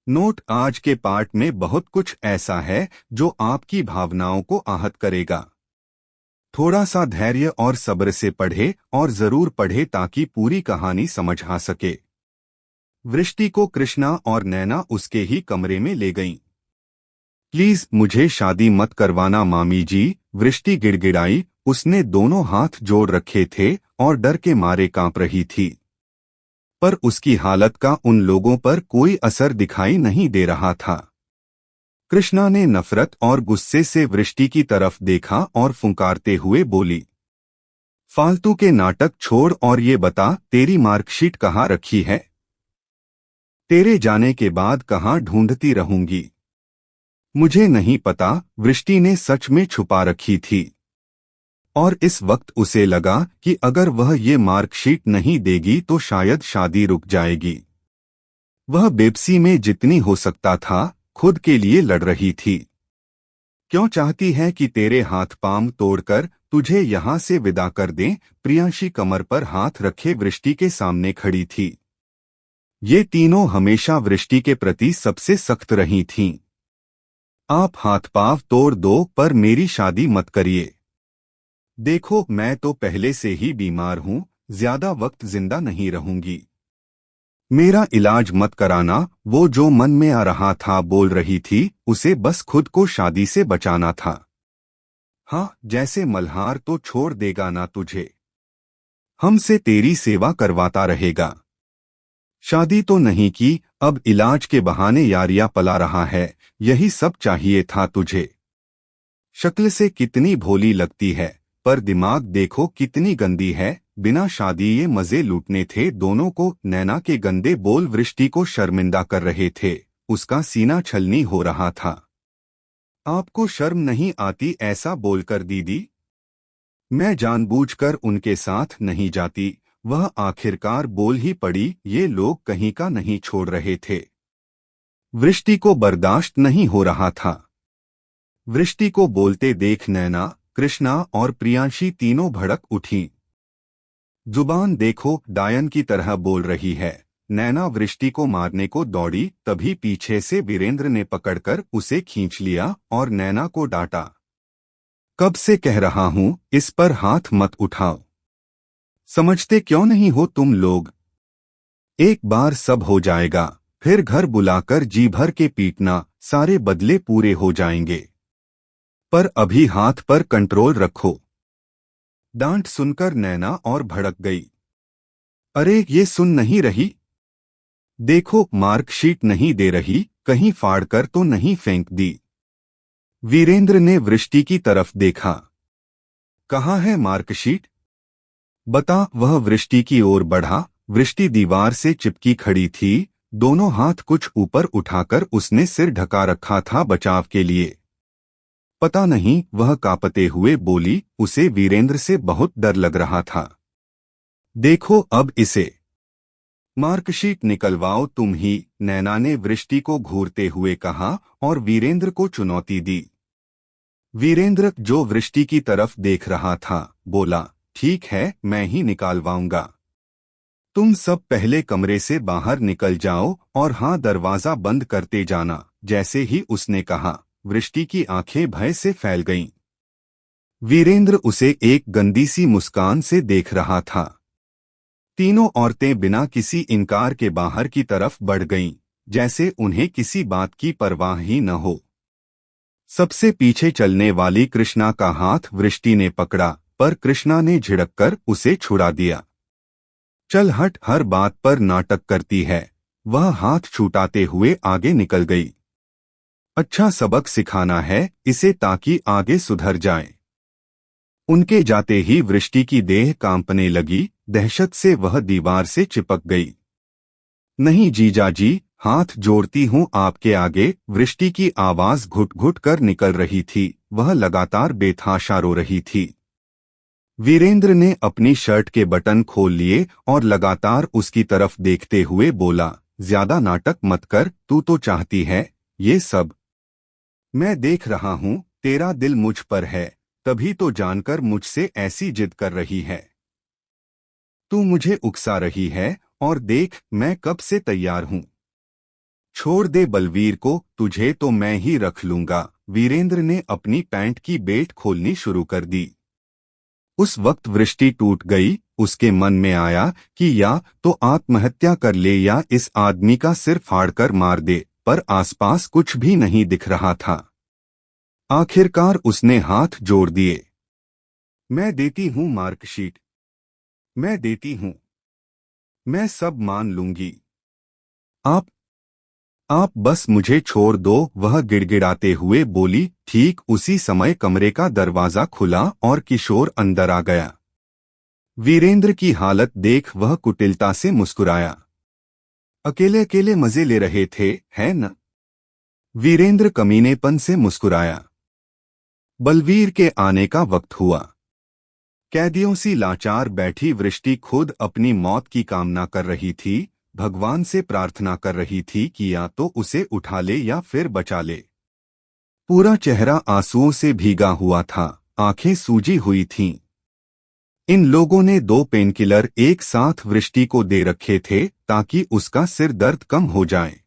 Note: आज के पाठ में बहुत कुछ ऐसा है जो आपकी भावनाओं को आहत करेगा। थोड़ा सा धैर्य और सब्र से पढ़े और जरूर पढ़े ताकि पूरी कहानी समझ आ सके। वृष्टि को कृष्णा और नैना उसके ही कमरे में ले गईं। प्लीज मुझे शादी मत करवाना मामी जी, वृष्टि गिड़गिड़ाई। उसने दोनों हाथ जोड़ रखे थे और डर के मारे कांप रही थी। पर उसकी हालत का उन लोगों पर कोई असर दिखाई नहीं दे रहा था। कृष्णा ने नफरत और गुस्से से वृष्टि की तरफ देखा और फुंकारते हुए बोली, फालतू के नाटक छोड़ और ये बता, तेरी मार्कशीट कहाँ रखी है? तेरे जाने के बाद कहाँ ढूंढती रहूंगी? मुझे नहीं पता, वृष्टि ने सच में छुपा रखी थी। और इस वक्त उसे लगा कि अगर वह ये मार्कशीट नहीं देगी तो शायद शादी रुक जाएगी। वह बेबसी में जितनी हो सकता था खुद के लिए लड़ रही थी। क्यों चाहती है कि तेरे हाथ पांव तोड़कर तुझे यहाँ से विदा कर दें? प्रियांशी कमर पर हाथ रखे वृष्टि के सामने खड़ी थी। ये तीनों हमेशा वृष्टि के प्रति सबसे सख्त रही थीं। आप हाथ पांव तोड़ दो पर मेरी शादी मत करिए। देखो, मैं तो पहले से ही बीमार हूँ, ज्यादा वक्त जिंदा नहीं रहूंगी। मेरा इलाज मत कराना। वो जो मन में आ रहा था बोल रही थी, उसे बस खुद को शादी से बचाना था। हाँ, जैसे मल्हार तो छोड़ देगा ना तुझे, हमसे तेरी सेवा करवाता रहेगा। शादी तो नहीं की, अब इलाज के बहाने यारियां पला रहा है, यही सब चाहिए था तुझे। शक्ल से कितनी भोली लगती है, पर दिमाग देखो कितनी गंदी है। बिना शादी ये मजे लूटने थे दोनों को। नैना के गंदे बोल वृष्टि को शर्मिंदा कर रहे थे। उसका सीना छलनी हो रहा था। आपको शर्म नहीं आती ऐसा बोलकर दीदी? मैं जानबूझकर उनके साथ नहीं जाती। वह आखिरकार बोल ही पड़ी, ये लोग कहीं का नहीं छोड़ रहे थे। वृष्टि को बर्दाश्त नहीं हो रहा था। वृष्टि को बोलते देख नैना, कृष्णा और प्रियांशी तीनों भड़क उठीं। जुबान देखो, डायन की तरह बोल रही है। नैना वृष्टि को मारने को दौड़ी, तभी पीछे से वीरेंद्र ने पकड़कर उसे खींच लिया और नैना को डांटा। कब से कह रहा हूं, इस पर हाथ मत उठाओ। समझते क्यों नहीं हो तुम लोग? एक बार सब हो जाएगा, फिर घर बुलाकर जी भर के पीटना, सारे बदले पूरे हो जाएंगे। पर अभी हाथ पर कंट्रोल रखो। डांट सुनकर नैना और भड़क गई। अरे ये सुन नहीं रही? देखो, मार्कशीट नहीं दे रही, कहीं फाड़कर तो नहीं फेंक दी? वीरेंद्र ने वृष्टि की तरफ देखा। कहाँ है मार्कशीट? बता। वह वृष्टि की ओर बढ़ा। वृष्टि दीवार से चिपकी खड़ी थी। दोनों हाथ कुछ ऊपर उठाकर उसने सिर ढका रखा था बचाव के लिए। पता नहीं, वह कांपते हुए बोली, उसे वीरेंद्र से बहुत डर लग रहा था। देखो अब इसे। मार्कशीट निकलवाओ तुम ही, नैना ने वृष्टि को घूरते हुए कहा और वीरेंद्र को चुनौती दी। वीरेंद्र, जो वृष्टि की तरफ देख रहा था, बोला, ठीक है, मैं ही निकालवाऊंगा। तुम सब पहले कमरे से बाहर निकल जाओ और हाँ, दरवाजा बंद करते जाना। जैसे ही उसने कहा, वृष्टि की आंखें भय से फैल गईं। वीरेंद्र उसे एक गंदी सी मुस्कान से देख रहा था। तीनों औरतें बिना किसी इनकार के बाहर की तरफ बढ़ गईं, जैसे उन्हें किसी बात की परवाह ही न हो। सबसे पीछे चलने वाली कृष्णा का हाथ वृष्टि ने पकड़ा, पर कृष्णा ने झिड़ककर उसे छुड़ा दिया। चल हट, हर बात पर नाटक करती है। वह हाथ छूटाते हुए आगे निकल गई। अच्छा सबक सिखाना है इसे ताकि आगे सुधर जाए। उनके जाते ही वृष्टि की देह कांपने लगी। दहशत से वह दीवार से चिपक गई। नहीं जीजाजी, हाथ जोड़ती हूँ आपके आगे। वृष्टि की आवाज घुट घुट कर निकल रही थी। वह लगातार बेतहाशा रो रही थी। वीरेंद्र ने अपनी शर्ट के बटन खोल लिए और लगातार उसकी तरफ देखते हुए बोला, ज्यादा नाटक मत कर, तू तो चाहती है ये सब। मैं देख रहा हूँ, तेरा दिल मुझ पर है, तभी तो जानकर मुझसे ऐसी जिद कर रही है। तू मुझे उकसा रही है, और देख मैं कब से तैयार हूँ। छोड़ दे बलवीर को, तुझे तो मैं ही रख लूंगा। वीरेंद्र ने अपनी पैंट की बेल्ट खोलनी शुरू कर दी। उस वक्त वृष्टि टूट गई। उसके मन में आया कि या तो आत्महत्या कर ले या इस आदमी का सिर फाड़कर मार दे, पर आसपास कुछ भी नहीं दिख रहा था। आखिरकार उसने हाथ जोड़ दिए। मैं देती हूँ मार्कशीट, मैं देती हूँ, मैं सब मान लूंगी। आप आप बस मुझे छोड़ दो, वह गिड़गिड़ाते हुए बोली। ठीक उसी समय कमरे का दरवाजा खुला और किशोर अंदर आ गया। वीरेंद्र की हालत देख वह कुटिलता से मुस्कुराया। अकेले अकेले मजे ले रहे थे, है न? वीरेंद्र कमीनेपन से मुस्कुराया। बलवीर के आने का वक्त हुआ। कैदियों सी लाचार बैठी वृष्टि खुद अपनी मौत की कामना कर रही थी। भगवान से प्रार्थना कर रही थी कि या तो उसे उठा ले या फिर बचा ले। पूरा चेहरा आंसुओं से भीगा हुआ था, आंखें सूजी हुई थीं। इन लोगों ने 2 पेनकिलर एक साथ वृष्टि को दे रखे थे ताकि उसका सिर दर्द कम हो जाए।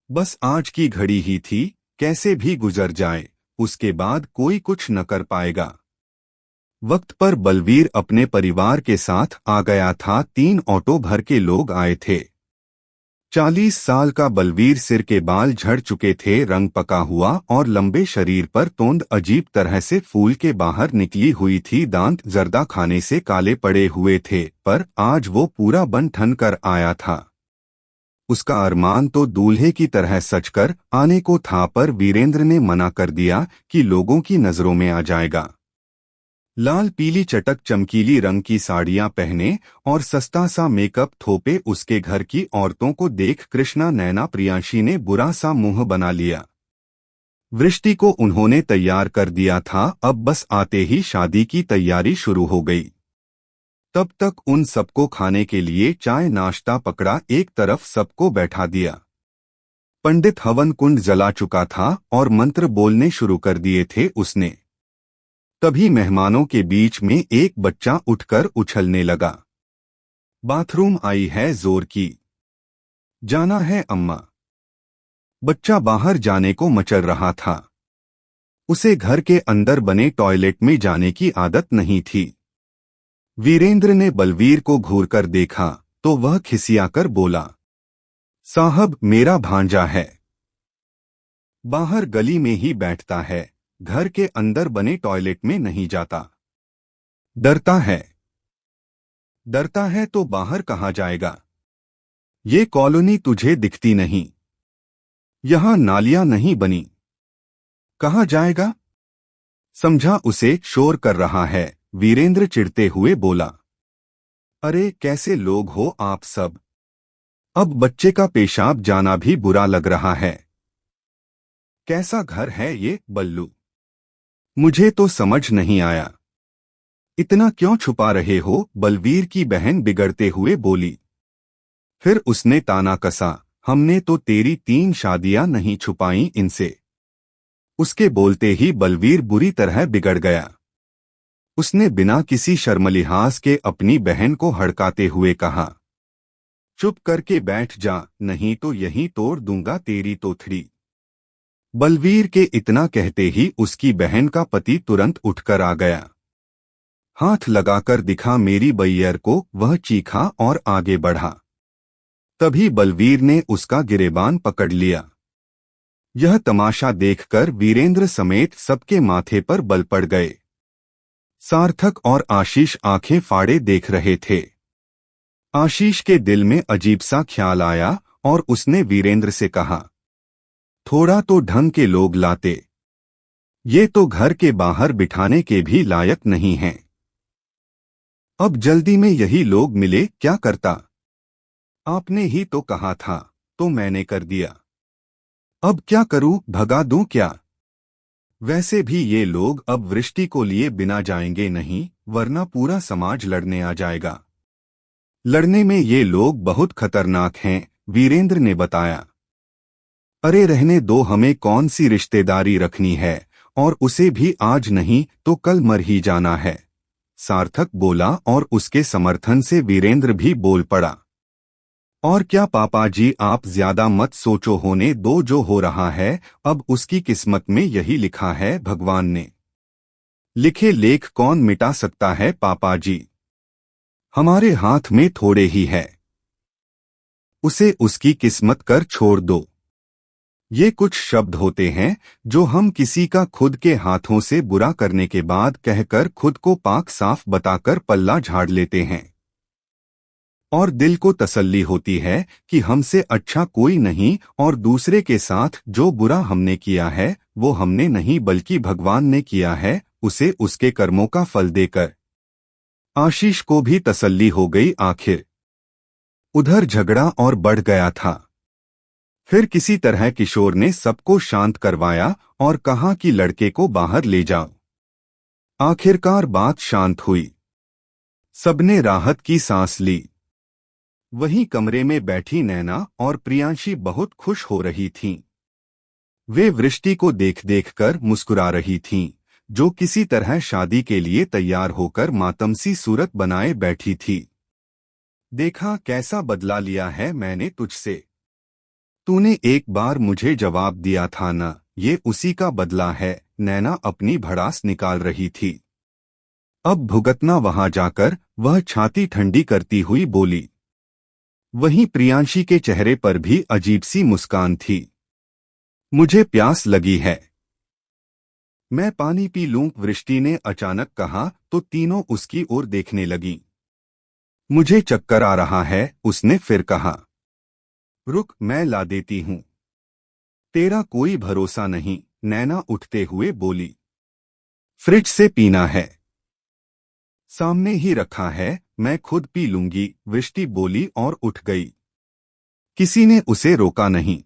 बस आज की घड़ी ही थी, कैसे भी गुजर जाए, उसके बाद कोई कुछ न कर पाएगा। वक्त पर बलवीर अपने परिवार के साथ आ गया था। 3 ऑटो भर के लोग आए थे। 40 साल का बलवीर, सिर के बाल झड़ चुके थे, रंग पका हुआ और लंबे शरीर पर तोंद अजीब तरह से फूल के बाहर निकली हुई थी। दांत जर्दा खाने से काले पड़े हुए थे, पर आज वो पूरा बन ठन कर आया था। उसका अरमान तो दूल्हे की तरह सजकर आने को था, पर वीरेंद्र ने मना कर दिया कि लोगों की नजरों में आ जाएगा। लाल पीली चटक चमकीली रंग की साड़ियां पहने और सस्ता सा मेकअप थोपे उसके घर की औरतों को देख कृष्णा नैना प्रियांशी ने बुरा सा मुंह बना लिया। वृष्टि को उन्होंने तैयार कर दिया था, अब बस आते ही शादी की तैयारी शुरू हो गई। तब तक उन सबको खाने के लिए चाय नाश्ता पकड़ा, एक तरफ सबको बैठा दिया। पंडित हवन कुंड जला चुका था और मंत्र बोलने शुरू कर दिए थे उसने। तभी मेहमानों के बीच में एक बच्चा उठकर उछलने लगा। बाथरूम आई है जोर की, जाना है अम्मा। बच्चा बाहर जाने को मचल रहा था। उसे घर के अंदर बने टॉयलेट में जाने की आदत नहीं थी। वीरेंद्र ने बलवीर को घूरकर देखा तो वह खिसियाकर बोला, साहब मेरा भांजा है, बाहर गली में ही बैठता है, घर के अंदर बने टॉयलेट में नहीं जाता। डरता है, डरता है तो बाहर कहाँ जाएगा? ये कॉलोनी तुझे दिखती नहीं? यहां नालियां नहीं बनी, कहाँ जाएगा? समझा उसे, शोर कर रहा है। वीरेंद्र चिढ़ते हुए बोला, अरे कैसे लोग हो आप सब? अब बच्चे का पेशाब जाना भी बुरा लग रहा है। कैसा घर है ये बल्लू? मुझे तो समझ नहीं आया। इतना क्यों छुपा रहे हो? बलवीर की बहन बिगड़ते हुए बोली। फिर उसने ताना कसा, हमने तो तेरी 3 शादियां नहीं छुपाई इनसे। उसके बोलते ही बलवीर बुरी तरह बिगड़ गया। उसने बिना किसी शर्मलिहाज के अपनी बहन को हड़काते हुए कहा, चुप करके बैठ जा, नहीं तो यहीं तोड़ दूंगा तेरी तोथड़ी। बलवीर के इतना कहते ही उसकी बहन का पति तुरंत उठकर आ गया। हाथ लगाकर दिखा मेरी बैयर को, वह चीखा और आगे बढ़ा। तभी बलवीर ने उसका गिरेबान पकड़ लिया। यह तमाशा देखकर वीरेंद्र समेत सबके माथे पर बल पड़ गए। सार्थक और आशीष आंखें फाड़े देख रहे थे। आशीष के दिल में अजीब सा ख्याल आया और उसने वीरेंद्र से कहा, थोड़ा तो ढंग के लोग लाते, ये तो घर के बाहर बिठाने के भी लायक नहीं हैं। अब जल्दी में यही लोग मिले, क्या करता? आपने ही तो कहा था, तो मैंने कर दिया। अब क्या करूं, भगा दूं क्या? वैसे भी ये लोग अब वृष्टि को लिए बिना जाएंगे नहीं, वरना पूरा समाज लड़ने आ जाएगा। लड़ने में ये लोग बहुत खतरनाक हैं, वीरेंद्र ने बताया। अरे रहने दो, हमें कौन सी रिश्तेदारी रखनी है, और उसे भी आज नहीं तो कल मर ही जाना है। सार्थक बोला और उसके समर्थन से वीरेंद्र भी बोल पड़ा। और क्या पापा जी, आप ज्यादा मत सोचो, होने दो, जो हो रहा है अब उसकी किस्मत में यही लिखा है, भगवान ने लिखे लेख कौन मिटा सकता है पापा जी। हमारे हाथ में थोड़े ही है, उसे उसकी किस्मत कर छोड़ दो। ये कुछ शब्द होते हैं जो हम किसी का खुद के हाथों से बुरा करने के बाद कहकर खुद को पाक साफ बताकर पल्ला झाड़ लेते हैं, और दिल को तसल्ली होती है कि हमसे अच्छा कोई नहीं, और दूसरे के साथ जो बुरा हमने किया है वो हमने नहीं बल्कि भगवान ने किया है, उसे उसके कर्मों का फल देकर। आशीष को भी तसल्ली हो गई आखिर। उधर झगड़ा और बढ़ गया था। फिर किसी तरह किशोर ने सबको शांत करवाया और कहा कि लड़के को बाहर ले जाओ। आखिरकार बात शांत हुई, सबने राहत की सांस ली। वहीं कमरे में बैठी नैना और प्रियांशी बहुत खुश हो रही थीं। वे वृष्टि को देख देखकर मुस्कुरा रही थीं, जो किसी तरह शादी के लिए तैयार होकर मातमसी सूरत बनाए बैठी थी। देखा कैसा बदला लिया है मैंने तुझसे, तूने एक बार मुझे जवाब दिया था ना, ये उसी का बदला है। नैना अपनी भड़ास निकाल रही थी। अब भुगतना वहां जाकर, वह छाती ठंडी करती हुई बोली। वहीं प्रियांशी के चेहरे पर भी अजीब सी मुस्कान थी। मुझे प्यास लगी है, मैं पानी पी लूं, वृष्टि ने अचानक कहा तो तीनों उसकी ओर देखने लगी। मुझे चक्कर आ रहा है, उसने फिर कहा। रुक, मैं ला देती हूं। तेरा कोई भरोसा नहीं, नैना उठते हुए बोली। फ्रिज से पीना है, सामने ही रखा है, मैं खुद पी लूंगी, वृष्टि बोली और उठ गई। किसी ने उसे रोका नहीं।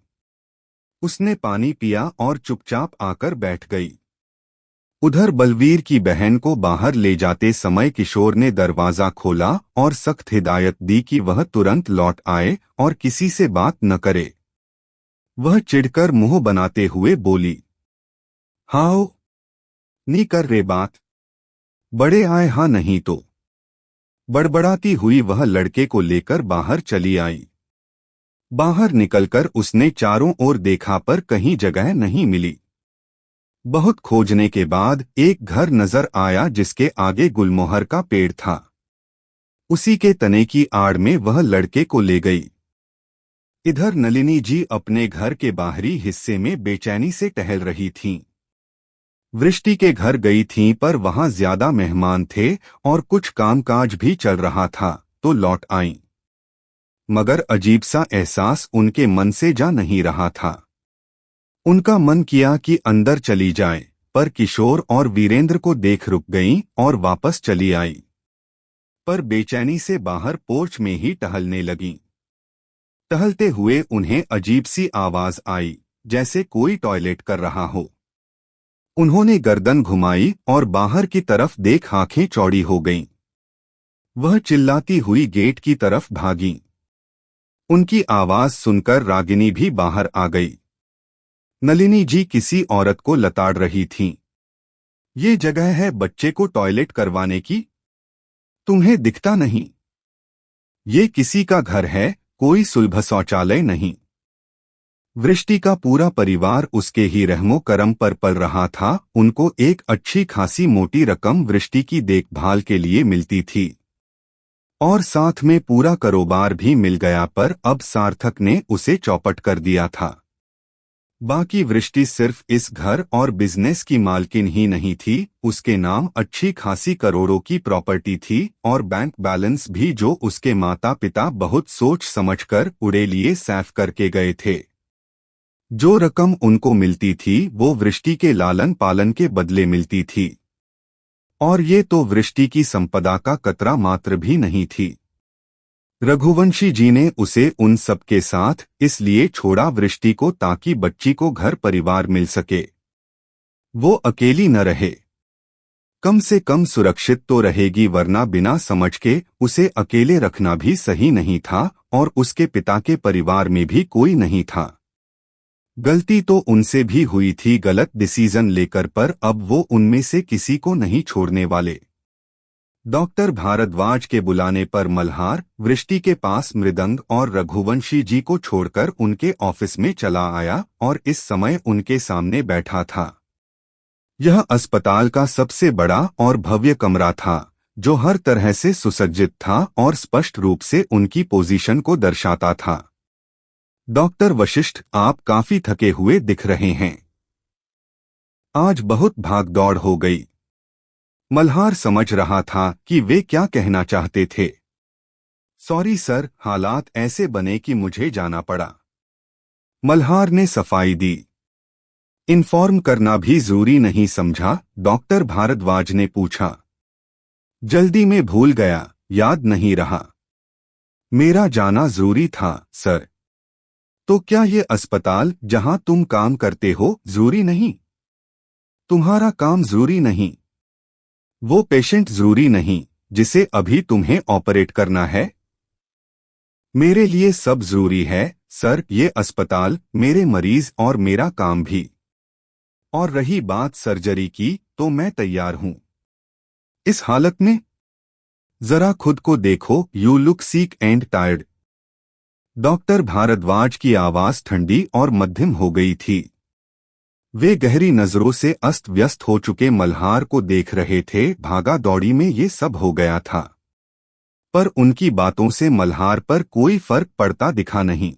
उसने पानी पिया और चुपचाप आकर बैठ गई। उधर बलवीर की बहन को बाहर ले जाते समय किशोर ने दरवाजा खोला और सख्त हिदायत दी कि वह तुरंत लौट आए और किसी से बात न करे। वह चिढ़कर मुंह बनाते हुए बोली, हाओ नी कर रे बात, बड़े आए हाँ नहीं तो। बड़बड़ाती हुई वह लड़के को लेकर बाहर चली आई। बाहर निकलकर उसने चारों ओर देखा पर कहीं जगह नहीं मिली। बहुत खोजने के बाद एक घर नजर आया जिसके आगे गुलमोहर का पेड़ था। उसी के तने की आड़ में वह लड़के को ले गई। इधर नलिनी जी अपने घर के बाहरी हिस्से में बेचैनी से टहल रही थीं। वृष्टि के घर गई थीं पर वहां ज्यादा मेहमान थे और कुछ कामकाज भी चल रहा था, तो लौट आईं। मगर अजीब सा एहसास उनके मन से जा नहीं रहा था। उनका मन किया कि अंदर चली जाएं, पर किशोर और वीरेंद्र को देख रुक गईं और वापस चली आई। पर बेचैनी से बाहर पोर्च में ही टहलने लगीं। टहलते हुए उन्हें अजीब सी आवाज आई, जैसे कोई टॉयलेट कर रहा हो। उन्होंने गर्दन घुमाई और बाहर की तरफ देख आंखें चौड़ी हो गईं। वह चिल्लाती हुई गेट की तरफ भागीं। उनकी आवाज सुनकर रागिनी भी बाहर आ गई। नलिनी जी किसी औरत को लताड़ रही थीं। ये जगह है बच्चे को टॉयलेट करवाने की? तुम्हें दिखता नहीं? ये किसी का घर है, कोई सुलभ शौचालय नहीं। वृष्टि का पूरा परिवार उसके ही रहमो करम पर पल रहा था। उनको एक अच्छी खासी मोटी रकम वृष्टि की देखभाल के लिए मिलती थी और साथ में पूरा कारोबार भी मिल गया, पर अब सार्थक ने उसे चौपट कर दिया था। बाकी वृष्टि सिर्फ इस घर और बिजनेस की मालकिन ही नहीं थी, उसके नाम अच्छी खासी करोड़ों की प्रॉपर्टी थी और बैंक बैलेंस भी, जो उसके माता पिता बहुत सोच समझकर उड़े लिए सैफ करके गए थे। जो रकम उनको मिलती थी वो वृष्टि के लालन पालन के बदले मिलती थी, और ये तो वृष्टि की संपदा का कतरा मात्र भी नहीं थी। रघुवंशी जी ने उसे उन सब के साथ इसलिए छोड़ा वृष्टि को ताकि बच्ची को घर परिवार मिल सके, वो अकेली न रहे। कम से कम सुरक्षित तो रहेगी, वरना बिना समझ के उसे अकेले रखना भी सही नहीं था और उसके पिता के परिवार में भी कोई नहीं था। गलती तो उनसे भी हुई थी गलत डिसीजन लेकर, पर अब वो उनमें से किसी को नहीं छोड़ने वाले। डॉक्टर भारद्वाज के बुलाने पर मल्हार वृष्टि के पास मृदंग और रघुवंशी जी को छोड़कर उनके ऑफिस में चला आया और इस समय उनके सामने बैठा था। यह अस्पताल का सबसे बड़ा और भव्य कमरा था, जो हर तरह से सुसज्जित था और स्पष्ट रूप से उनकी पोजीशन को दर्शाता था। डॉक्टर वशिष्ठ, आप काफी थके हुए दिख रहे हैं। आज बहुत भागदौड़ हो गई। मल्हार समझ रहा था कि वे क्या कहना चाहते थे। सॉरी सर, हालात ऐसे बने कि मुझे जाना पड़ा। मल्हार ने सफाई दी। इन्फॉर्म करना भी जरूरी नहीं समझा? डॉक्टर भारद्वाज ने पूछा। जल्दी में भूल गया, याद नहीं रहा। मेरा जाना जरूरी था सर। तो क्या ये अस्पताल जहां तुम काम करते हो जरूरी नहीं? तुम्हारा काम जरूरी नहीं, वो पेशेंट जरूरी नहीं जिसे अभी तुम्हें ऑपरेट करना है। मेरे लिए सब जरूरी है सर, ये अस्पताल, मेरे मरीज और मेरा काम भी। और रही बात सर्जरी की, तो मैं तैयार हूं। इस हालत में जरा खुद को देखो, you look sick and tired. Doctor Bhardwaj की आवाज ठंडी और मध्यम हो गई थी। वे गहरी नजरों से अस्त व्यस्त हो चुके मल्हार को देख रहे थे। भागा दौड़ी में ये सब हो गया था, पर उनकी बातों से मल्हार पर कोई फर्क पड़ता दिखा नहीं।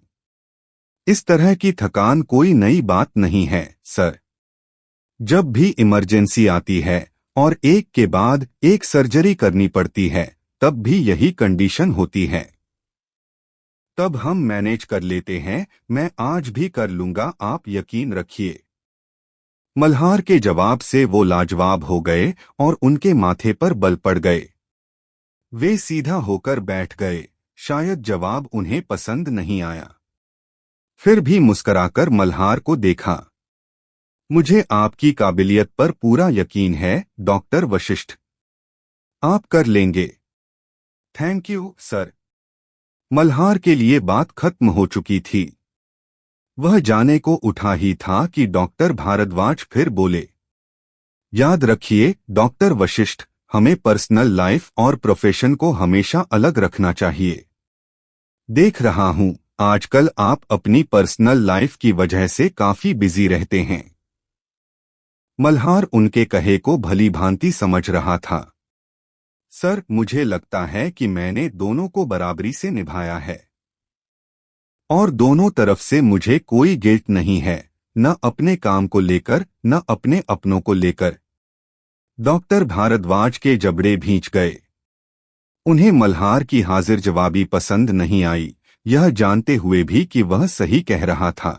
इस तरह की थकान कोई नई बात नहीं है सर। जब भी इमरजेंसी आती है और एक के बाद एक सर्जरी करनी पड़ती है, तब भी यही कंडीशन होती है। तब हम मैनेज कर लेते हैं। मैं आज भी कर लूंगा, आप यकीन रखिए। मल्हार के जवाब से वो लाजवाब हो गए और उनके माथे पर बल पड़ गए। वे सीधा होकर बैठ गए। शायद जवाब उन्हें पसंद नहीं आया। फिर भी मुस्कराकर मल्हार को देखा। मुझे आपकी काबिलियत पर पूरा यकीन है डॉक्टर वशिष्ठ। आप कर लेंगे। Thank you sir. मल्हार के लिए बात खत्म हो चुकी थी। वह जाने को उठा ही था कि डॉक्टर भारद्वाज फिर बोले। याद रखिए डॉक्टर वशिष्ठ, हमें पर्सनल लाइफ और प्रोफेशन को हमेशा अलग रखना चाहिए। देख रहा हूं आजकल आप अपनी पर्सनल लाइफ की वजह से काफी बिजी रहते हैं। मल्हार उनके कहे को भली भांति समझ रहा था। सर, मुझे लगता है कि मैंने दोनों को बराबरी से निभाया है और दोनों तरफ से मुझे कोई गिल्ट नहीं है, न अपने काम को लेकर न अपने अपनों को लेकर। डॉक्टर भारद्वाज के जबड़े भींच गए। उन्हें मल्हार की हाजिर जवाबी पसंद नहीं आई, यह जानते हुए भी कि वह सही कह रहा था।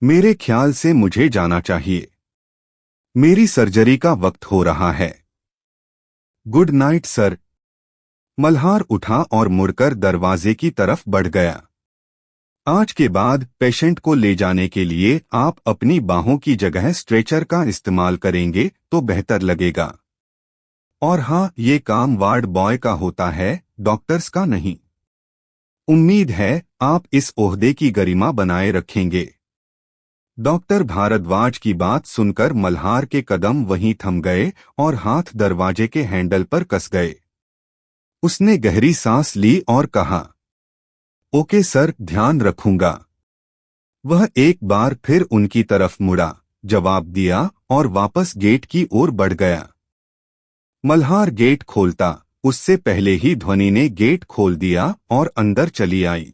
मेरे ख्याल से मुझे जाना चाहिए। मेरी सर्जरी का वक्त हो रहा है। Good night sir. मल्हार उठा और मुड़कर दरवाजे की तरफ बढ़ गया। आज के बाद पेशेंट को ले जाने के लिए आप अपनी बाहों की जगह स्ट्रेचर का इस्तेमाल करेंगे तो बेहतर लगेगा। और हाँ, ये काम वार्ड बॉय का होता है, डॉक्टर्स का नहीं। उम्मीद है आप इस ओहदे की गरिमा बनाए रखेंगे। डॉक्टर भारद्वाज की बात सुनकर मल्हार के कदम वहीं थम गए और हाथ दरवाजे के हैंडल पर कस गए। उसने गहरी सांस ली और कहा, ओके सर, ध्यान रखूंगा। वह एक बार फिर उनकी तरफ मुड़ा, जवाब दिया और वापस गेट की ओर बढ़ गया। मल्हार गेट खोलता उससे पहले ही ध्वनि ने गेट खोल दिया और अंदर चली आई।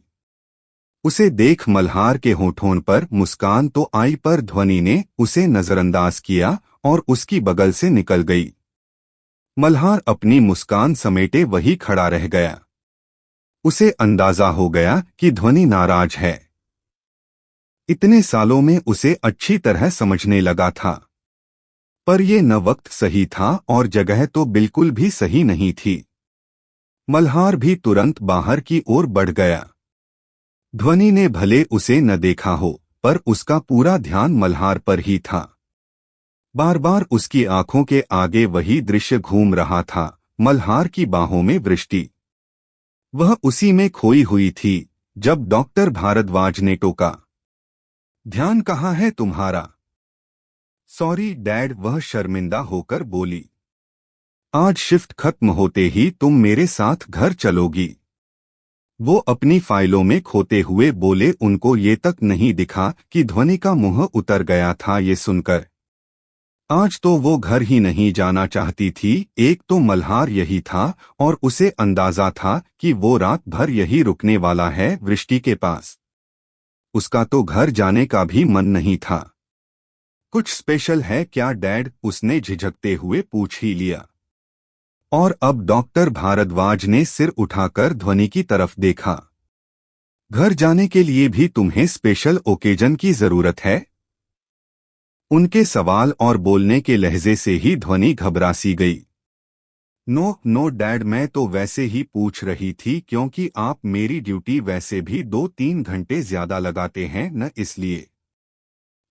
उसे देख मल्हार के होठों पर मुस्कान तो आई, पर ध्वनि ने उसे नजरअंदाज किया और उसकी बगल से निकल गई। मल्हार अपनी मुस्कान समेटे वही खड़ा रह गया। उसे अंदाजा हो गया कि ध्वनि नाराज है। इतने सालों में उसे अच्छी तरह समझने लगा था, पर यह न वक्त सही था और जगह तो बिल्कुल भी सही नहीं थी। मल्हार भी तुरंत बाहर की ओर बढ़ गया। ध्वनि ने भले उसे न देखा हो, पर उसका पूरा ध्यान मल्हार पर ही था। बार बार उसकी आंखों के आगे वही दृश्य घूम रहा था, मल्हार की बाहों में वृष्टि। वह उसी में खोई हुई थी जब डॉक्टर भारद्वाज ने टोका, ध्यान कहाँ है तुम्हारा? सॉरी डैड, वह शर्मिंदा होकर बोली। आज शिफ्ट खत्म होते ही तुम मेरे साथ घर चलोगी। वो अपनी फाइलों में खोते हुए बोले। उनको ये तक नहीं दिखा कि ध्वनि का मुंह उतर गया था ये सुनकर। आज तो वो घर ही नहीं जाना चाहती थी। एक तो मल्हार यही था और उसे अंदाजा था कि वो रात भर यही रुकने वाला है वृष्टि के पास। उसका तो घर जाने का भी मन नहीं था। कुछ स्पेशल है क्या डैड? उसने झिझकते हुए पूछ ही लिया। और अब डॉक्टर भारद्वाज ने सिर उठाकर ध्वनि की तरफ देखा। घर जाने के लिए भी तुम्हें स्पेशल ओकेजन की जरूरत है? उनके सवाल और बोलने के लहजे से ही ध्वनि घबरा सी गई। नो नो डैड, मैं तो वैसे ही पूछ रही थी क्योंकि आप मेरी ड्यूटी वैसे भी 2-3 घंटे ज्यादा लगाते हैं न, इसलिए।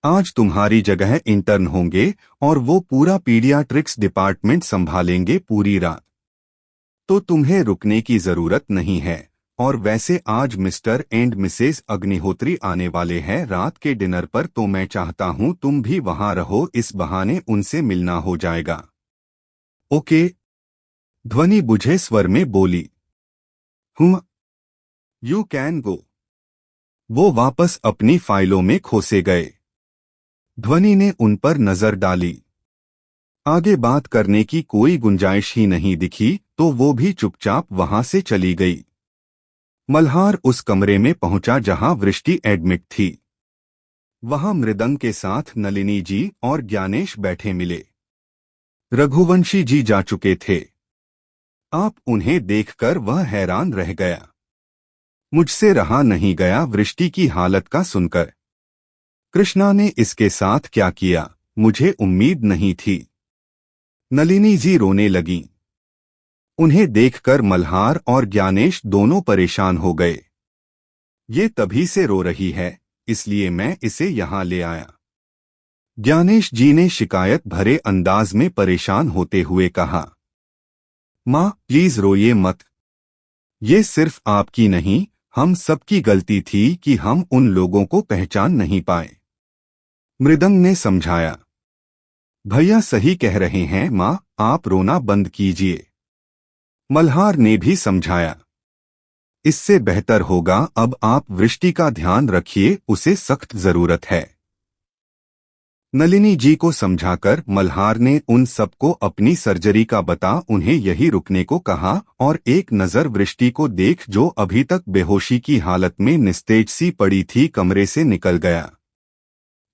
आज तुम्हारी जगह इंटर्न होंगे और वो पूरा पीडियाट्रिक्स डिपार्टमेंट संभालेंगे पूरी रात। तो तुम्हें रुकने की जरूरत नहीं है। और वैसे आज मिस्टर एंड मिसेस अग्निहोत्री आने वाले हैं रात के डिनर पर, तो मैं चाहता हूं तुम भी वहां रहो, इस बहाने उनसे मिलना हो जाएगा। ओके, ध्वनि बुझे स्वर में बोली। You can go. वो वापस अपनी फाइलों में खोसे गए। ध्वनि ने उन पर नजर डाली। आगे बात करने की कोई गुंजाइश ही नहीं दिखी, तो वो भी चुपचाप वहां से चली गई। मल्हार उस कमरे में पहुंचा जहां वृष्टि एडमिट थी। वहां मृदंग के साथ नलिनी जी और ज्ञानेश बैठे मिले। रघुवंशी जी जा चुके थे। आप उन्हें देखकर वह हैरान रह गया। मुझसे रहा नहीं गया वृष्टि की हालत का सुनकर। कृष्णा ने इसके साथ क्या किया, मुझे उम्मीद नहीं थी। नलिनी जी रोने लगीं। उन्हें देखकर मल्हार और ज्ञानेश दोनों परेशान हो गए। ये तभी से रो रही है, इसलिए मैं इसे यहां ले आया। ज्ञानेश जी ने शिकायत भरे अंदाज में परेशान होते हुए कहा। माँ प्लीज रोइए मत। ये सिर्फ आपकी नहीं, हम सबकी गलती थी कि हम उन लोगों को पहचान नहीं पाए। मृदंग ने समझाया। भैया सही कह रहे हैं माँ, आप रोना बंद कीजिए। मल्हार ने भी समझाया। इससे बेहतर होगा अब आप वृष्टि का ध्यान रखिए, उसे सख्त जरूरत है। नलिनी जी को समझाकर मल्हार ने उन सबको अपनी सर्जरी का बता उन्हें यही रुकने को कहा और एक नजर वृष्टि को देख, जो अभी तक बेहोशी की हालत में निस्तेज सी पड़ी थी, कमरे से निकल गया।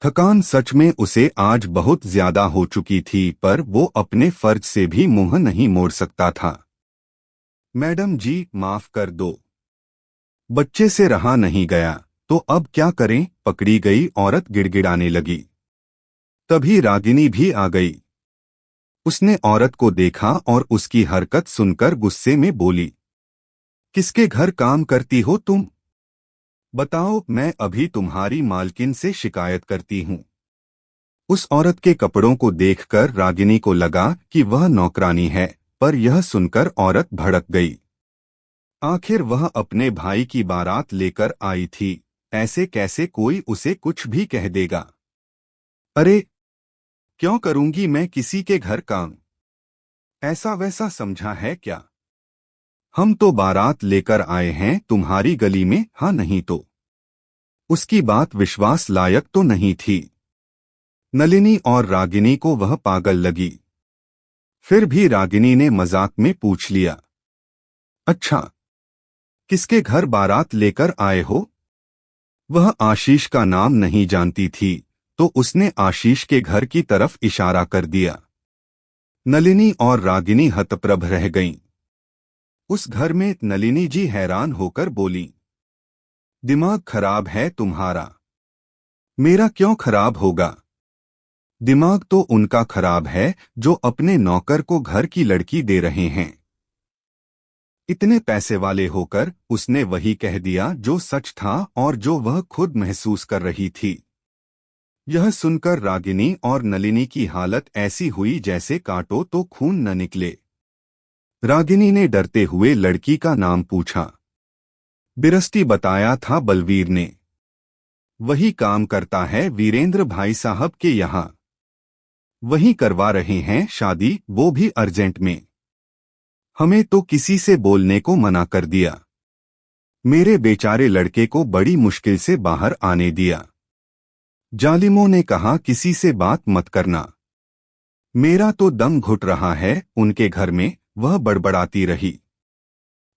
थकान सच में उसे आज बहुत ज्यादा हो चुकी थी, पर वो अपने फर्ज से भी मुंह नहीं मोड़ सकता था। मैडम जी माफ कर दो, बच्चे से रहा नहीं गया, तो अब क्या करें? पकड़ी गई औरत गिड़गिड़ाने लगी। तभी रागिनी भी आ गई। उसने औरत को देखा और उसकी हरकत सुनकर गुस्से में बोली। किसके घर काम करती हो तुम? बताओ, मैं अभी तुम्हारी मालकिन से शिकायत करती हूँ। उस औरत के कपड़ों को देखकर रागिनी को लगा कि वह नौकरानी है, पर यह सुनकर औरत भड़क गई। आखिर वह अपने भाई की बारात लेकर आई थी, ऐसे कैसे कोई उसे कुछ भी कह देगा? अरे क्यों करूंगी मैं किसी के घर काम? ऐसा वैसा समझा है क्या? हम तो बारात लेकर आए हैं तुम्हारी गली में, हाँ नहीं तो। उसकी बात विश्वास लायक तो नहीं थी। नलिनी और रागिनी को वह पागल लगी। फिर भी रागिनी ने मजाक में पूछ लिया। अच्छा, किसके घर बारात लेकर आए हो? वह आशीष का नाम नहीं जानती थी, तो उसने आशीष के घर की तरफ इशारा कर दिया। नलिनी और रागिनी हतप्रभ रह गईं। उस घर में नलिनी जी हैरान होकर बोली। दिमाग खराब है तुम्हारा? मेरा क्यों खराब होगा? दिमाग तो उनका खराब है जो अपने नौकर को घर की लड़की दे रहे हैं। इतने पैसे वाले होकर उसने वही कह दिया जो सच था और जो वह खुद महसूस कर रही थी। यह सुनकर रागिनी और नलिनी की हालत ऐसी हुई जैसे काटो तो खून न निकले। रागिनी ने डरते हुए लड़की का नाम पूछा। बिरस्ती बताया था बलवीर ने। वही काम करता है वीरेंद्र भाई साहब के यहाँ। वही करवा रहे हैं शादी, वो भी अर्जेंट में। हमें तो किसी से बोलने को मना कर दिया। मेरे बेचारे लड़के को बड़ी मुश्किल से बाहर आने दिया। जालिमों ने कहा किसी से बात मत करना। मेरा तो दम घुट रहा है उनके घर में, वह बड़बड़ाती रही।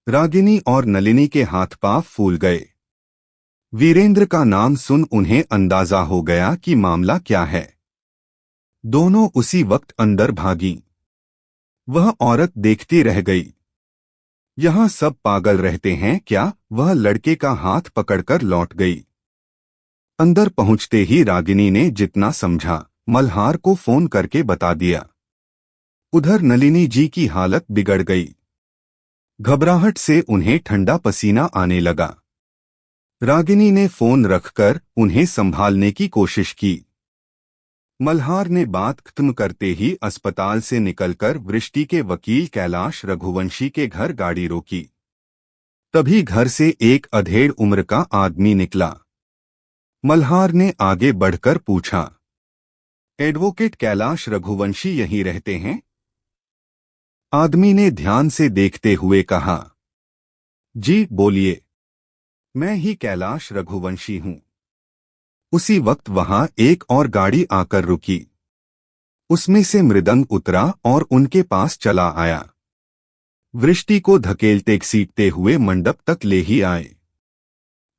रागिनी और नलिनी के हाथ पांव फूल गए। वीरेंद्र का नाम सुन उन्हें अंदाजा हो गया कि मामला क्या है। दोनों उसी वक्त अंदर भागी। वह औरत देखती रह गई। यहाँ सब पागल रहते हैं क्या? वह लड़के का हाथ पकड़कर लौट गई। अंदर पहुंचते ही रागिनी ने जितना समझा मल्हार को फोन करके बता दिया। उधर नलिनी जी की हालत बिगड़ गई। घबराहट से उन्हें ठंडा पसीना आने लगा। रागिनी ने फोन रखकर उन्हें संभालने की कोशिश की। मल्हार ने बात खत्म करते ही अस्पताल से निकलकर वृष्टि के वकील कैलाश रघुवंशी के घर गाड़ी रोकी। तभी घर से एक अधेड़ उम्र का आदमी निकला। मल्हार ने आगे बढ़कर पूछा, एडवोकेट कैलाश रघुवंशी यहीं रहते हैं? आदमी ने ध्यान से देखते हुए कहा, जी बोलिए, मैं ही कैलाश रघुवंशी हूं। उसी वक्त वहां एक और गाड़ी आकर रुकी। उसमें से मृदंग उतरा और उनके पास चला आया। वृष्टि को धकेलते घसीटते हुए मंडप तक ले ही आए।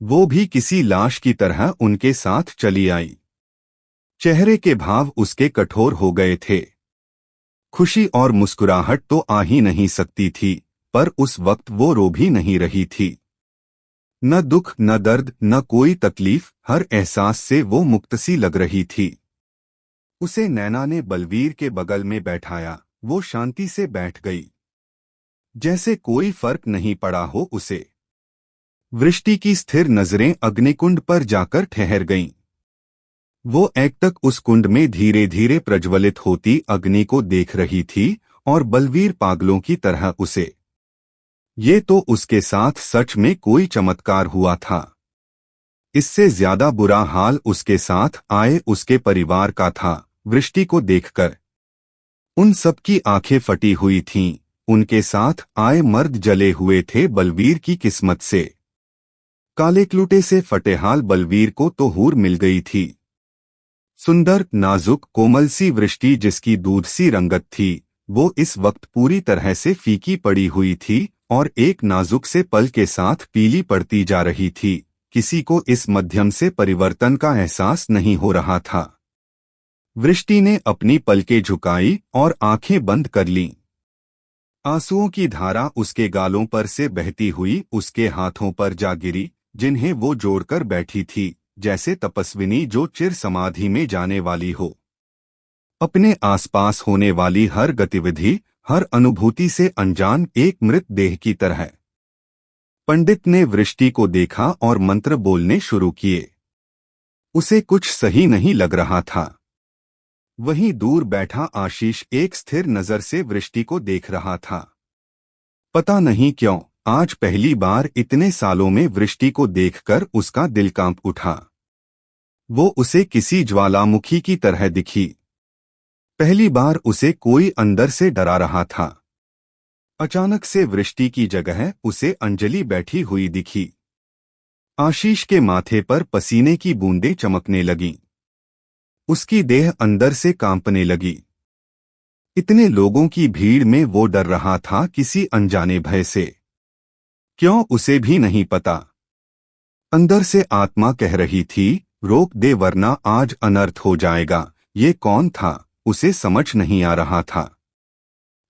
वो भी किसी लाश की तरह उनके साथ चली आई। चेहरे के भाव उसके कठोर हो गए थे। खुशी और मुस्कुराहट तो आ ही नहीं सकती थी, पर उस वक्त वो रो भी नहीं रही थी। न दुख न दर्द न कोई तकलीफ, हर एहसास से वो मुक्त सी लग रही थी। उसे नैना ने बलवीर के बगल में बैठाया। वो शांति से बैठ गई, जैसे कोई फर्क नहीं पड़ा हो उसे। वृष्टि की स्थिर नजरें अग्निकुंड पर जाकर ठहर गईं। वो एकटक उस कुंड में धीरे धीरे प्रज्वलित होती अग्नि को देख रही थी और बलवीर पागलों की तरह उसे। ये तो उसके साथ सच में कोई चमत्कार हुआ था। इससे ज्यादा बुरा हाल उसके साथ आए उसके परिवार का था। वृष्टि को देखकर उन सबकी आंखें फटी हुई थीं। उनके साथ आए मर्द जले हुए थे बलवीर की किस्मत से। काले क्लूटे से फटेहाल बलवीर को तो हूर मिल गई थी। सुंदर नाजुक कोमल सी वृष्टि जिसकी दूध सी रंगत थी, वो इस वक्त पूरी तरह से फीकी पड़ी हुई थी और एक नाजुक से पल के साथ पीली पड़ती जा रही थी। किसी को इस मध्यम से परिवर्तन का एहसास नहीं हो रहा था। वृष्टि ने अपनी पलकें झुकाई और आंखें बंद कर लीं। आंसुओं की धारा उसके गालों पर से बहती हुई उसके हाथों पर जा गिरी, जिन्हें वो जोड़कर बैठी थी, जैसे तपस्विनी जो चिर समाधि में जाने वाली हो। अपने आसपास होने वाली हर गतिविधि, हर अनुभूति से अनजान एक मृत देह की तरह। पंडित ने वृष्टि को देखा और मंत्र बोलने शुरू किए। उसे कुछ सही नहीं लग रहा था। वहीं दूर बैठा आशीष एक स्थिर नजर से वृष्टि को देख रहा था। पता नहीं क्यों आज पहली बार इतने सालों में वृष्टि को देखकर उसका दिल कांप उठा। वो उसे किसी ज्वालामुखी की तरह दिखी। पहली बार उसे कोई अंदर से डरा रहा था। अचानक से वृष्टि की जगह उसे अंजलि बैठी हुई दिखी। आशीष के माथे पर पसीने की बूंदें चमकने लगीं। उसकी देह अंदर से कांपने लगी। इतने लोगों की भीड़ में वो डर रहा था किसी अनजाने भय से। क्यों उसे भी नहीं पता। अंदर से आत्मा कह रही थी, रोक दे वरना आज अनर्थ हो जाएगा। ये कौन था उसे समझ नहीं आ रहा था।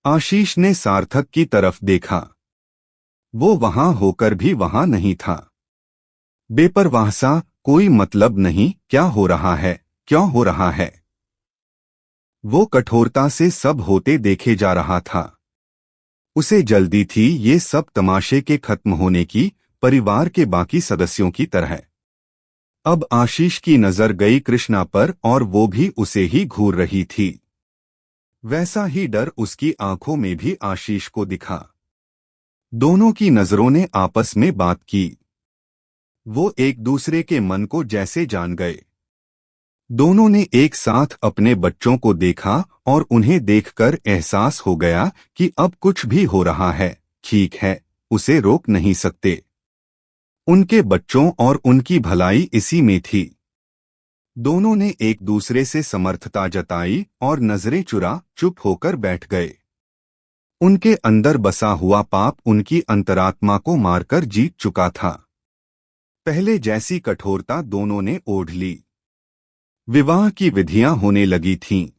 आशीष ने सार्थक की तरफ देखा। वो वहां होकर भी वहां नहीं था। बेपरवाह सा, कोई मतलब नहीं क्या हो रहा है, क्यों हो रहा है। वो कठोरता से सब होते देखे जा रहा था। उसे जल्दी थी ये सब तमाशे के खत्म होने की, परिवार के बाकी सदस्यों की तरह। अब आशीष की नजर गई कृष्णा पर और वो भी उसे ही घूर रही थी। वैसा ही डर उसकी आंखों में भी आशीष को दिखा। दोनों की नजरों ने आपस में बात की। वो एक दूसरे के मन को जैसे जान गए। दोनों ने एक साथ अपने बच्चों को देखा और उन्हें देखकर एहसास हो गया कि अब कुछ भी हो रहा है, ठीक है, उसे रोक नहीं सकते। उनके बच्चों और उनकी भलाई इसी में थी। दोनों ने एक दूसरे से समर्थता जताई और नजरें चुरा चुप होकर बैठ गए। उनके अंदर बसा हुआ पाप उनकी अंतरात्मा को मारकर जीत चुका था। पहले जैसी कठोरता दोनों ने ओढ़ ली। विवाह की विधियां होने लगी थीं।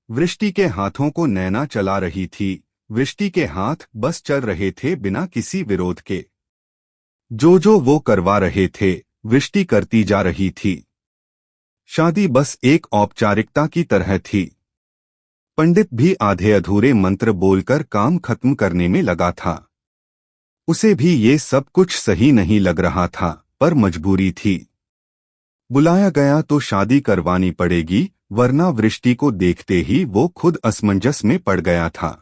वृष्टि के हाथों को नैना चला रही थी। वृष्टि के हाथ बस चल रहे थे बिना किसी विरोध के। जो वो करवा रहे थे, वृष्टि करती जा रही थी। शादी बस एक औपचारिकता की तरह थी। पंडित भी आधे अधूरे मंत्र बोलकर काम खत्म करने में लगा था। उसे भी ये सब कुछ सही नहीं लग रहा था, पर मजबूरी थी। बुलाया गया तो शादी करवानी पड़ेगी, वरना वृष्टि को देखते ही वो खुद असमंजस में पड़ गया था।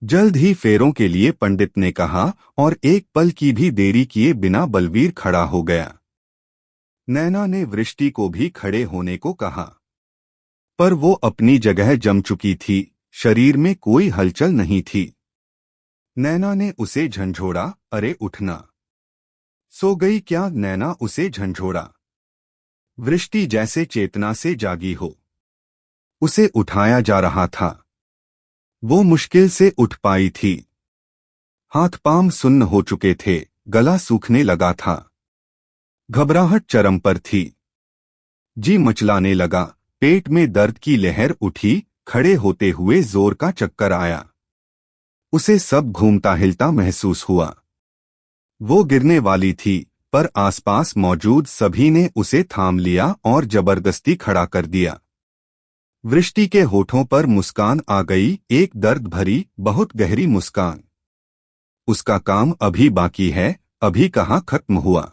जल्द ही फेरों के लिए पंडित ने कहा और एक पल की भी देरी किए बिना बलवीर खड़ा हो गया। नैना ने वृष्टि को भी खड़े होने को कहा, पर वो अपनी जगह जम चुकी थी। शरीर में कोई हलचल नहीं थी। नैना ने उसे झंझोड़ा, अरे उठना। सो गई क्या? नैना उसे झंझोड़ा। वृष्टि जैसे चेतना से जागी हो। उसे उठाया जा रहा था। वो मुश्किल से उठ पाई थी। हाथ पांव सुन्न हो चुके थे, गला सूखने लगा था। घबराहट चरम पर थी। जी मचलाने लगा। पेट में दर्द की लहर उठी। खड़े होते हुए जोर का चक्कर आया। उसे सब घूमता हिलता महसूस हुआ। वो गिरने वाली थी, पर आसपास मौजूद सभी ने उसे थाम लिया और जबरदस्ती खड़ा कर दिया। वृष्टि के होठों पर मुस्कान आ गई, एक दर्द भरी, बहुत गहरी मुस्कान। उसका काम अभी बाकी है, अभी कहाँ खत्म हुआ।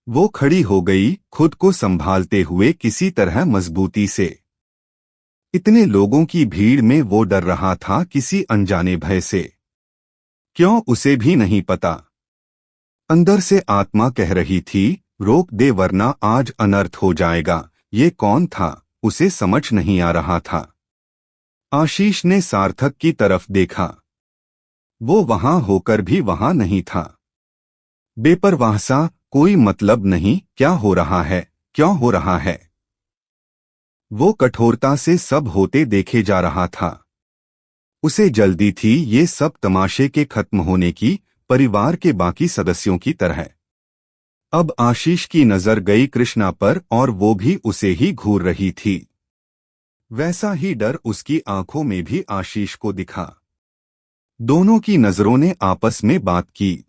वो खड़ी हो गई, खुद को संभालते हुए किसी तरह मजबूती से। इतने लोगों की भीड़ में वो डर रहा था, किसी अनजाने भय से। क्यों, उसे भी नहीं पता। अंदर से आत्मा कह रही थी, रोक दे वरना आज अनर्थ हो जाएगा। ये कौन था, उसे समझ नहीं आ रहा था। आशीष ने सार्थक की तरफ देखा। वो वहां होकर भी वहां नहीं था। बेपरवाह सा, कोई मतलब नहीं, क्या हो रहा है, क्यों हो रहा है। वो कठोरता से सब होते देखे जा रहा था। उसे जल्दी थी ये सब तमाशे के खत्म होने की, परिवार के बाकी सदस्यों की तरह। अब आशीष की नजर गई कृष्णा पर और वो भी उसे ही घूर रही थी। वैसा ही डर उसकी आंखों में भी आशीष को दिखा। दोनों की नजरों ने आपस में बात की।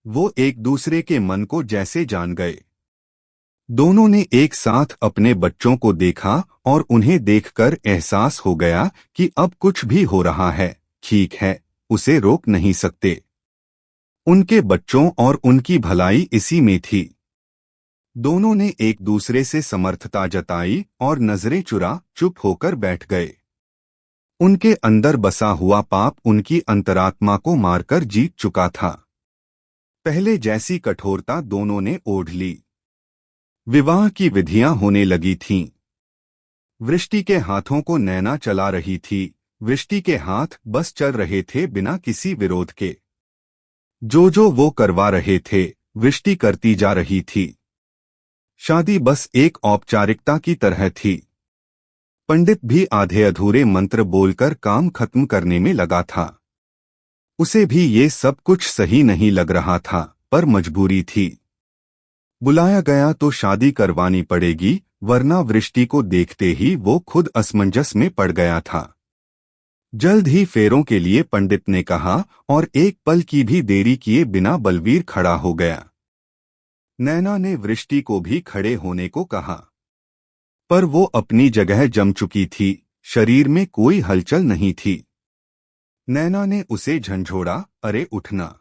वो एक दूसरे के मन को जैसे जान गए। दोनों ने एक साथ अपने बच्चों को देखा और उन्हें देखकर एहसास हो गया कि अब कुछ भी हो रहा है, ठीक है, उसे रोक नहीं सकते। उनके बच्चों और उनकी भलाई इसी में थी। दोनों ने एक दूसरे से समर्थता जताई और नजरें चुरा चुप होकर बैठ गए। उनके अंदर बसा हुआ पाप उनकी अंतरात्मा को मारकर जीत चुका था। पहले जैसी कठोरता दोनों ने ओढ़ ली। विवाह की विधियां होने लगी थीं। वृष्टि के हाथों को नैना चला रही थी। वृष्टि के हाथ बस चल रहे थे बिना किसी विरोध के। जो वो करवा रहे थे, वृष्टि करती जा रही थी। शादी बस एक औपचारिकता की तरह थी। पंडित भी आधे अधूरे मंत्र बोलकर काम खत्म करने में लगा था। उसे भी ये सब कुछ सही नहीं लग रहा था, पर मजबूरी थी। बुलाया गया तो शादी करवानी पड़ेगी, वरना वृष्टि को देखते ही वो खुद असमंजस में पड़ गया था। जल्द ही फेरों के लिए पंडित ने कहा और एक पल की भी देरी किए बिना बलवीर खड़ा हो गया। नैना ने वृष्टि को भी खड़े होने को कहा, पर वो अपनी जगह जम चुकी थी। शरीर में कोई हलचल नहीं थी। नैना ने उसे झंझोड़ा, अरे उठना।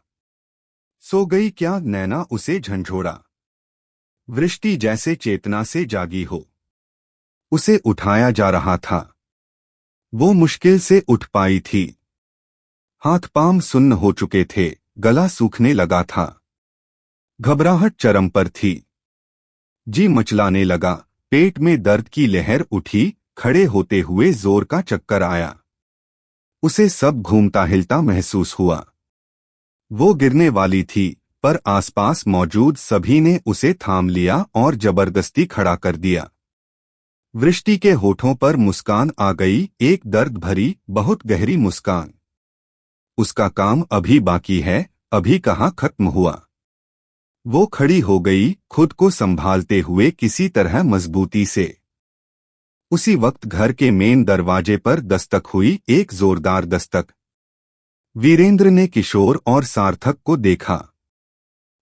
सो गई क्या? नैना उसे झंझोड़ा। वृष्टि जैसे चेतना से जागी हो। उसे उठाया जा रहा था। वो मुश्किल से उठ पाई थी। हाथ पांव सुन्न हो चुके थे, गला सूखने लगा था। घबराहट चरम पर थी। जी मचलाने लगा। पेट में दर्द की लहर उठी। खड़े होते हुए जोर का चक्कर आया। उसे सब घूमता हिलता महसूस हुआ। वो गिरने वाली थी, पर आसपास मौजूद सभी ने उसे थाम लिया और जबरदस्ती खड़ा कर दिया। वृष्टि के होठों पर मुस्कान आ गई, एक दर्द भरी बहुत गहरी मुस्कान। उसका काम अभी बाकी है, अभी कहाँ खत्म हुआ। वो खड़ी हो गई, खुद को संभालते हुए किसी तरह मजबूती से। उसी वक्त घर के मेन दरवाजे पर दस्तक हुई, एक जोरदार दस्तक। वीरेंद्र ने किशोर और सार्थक को देखा।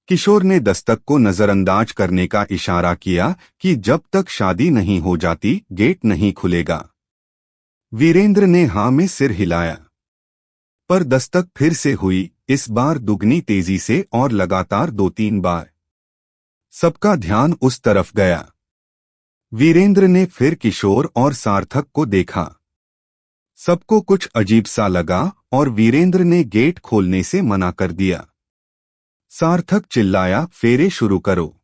किशोर ने दस्तक को नजरअंदाज करने का इशारा किया कि जब तक शादी नहीं हो जाती गेट नहीं खुलेगा। वीरेंद्र ने हाँ में सिर हिलाया। पर दस्तक फिर से हुई, इस बार दुगनी तेजी से और लगातार 2-3 बार। सबका ध्यान उस तरफ गया। वीरेंद्र ने फिर किशोर और सार्थक को देखा। सबको कुछ अजीब सा लगा और वीरेंद्र ने गेट खोलने से मना कर दिया। सार्थक चिल्लाया, फेरे शुरू करो।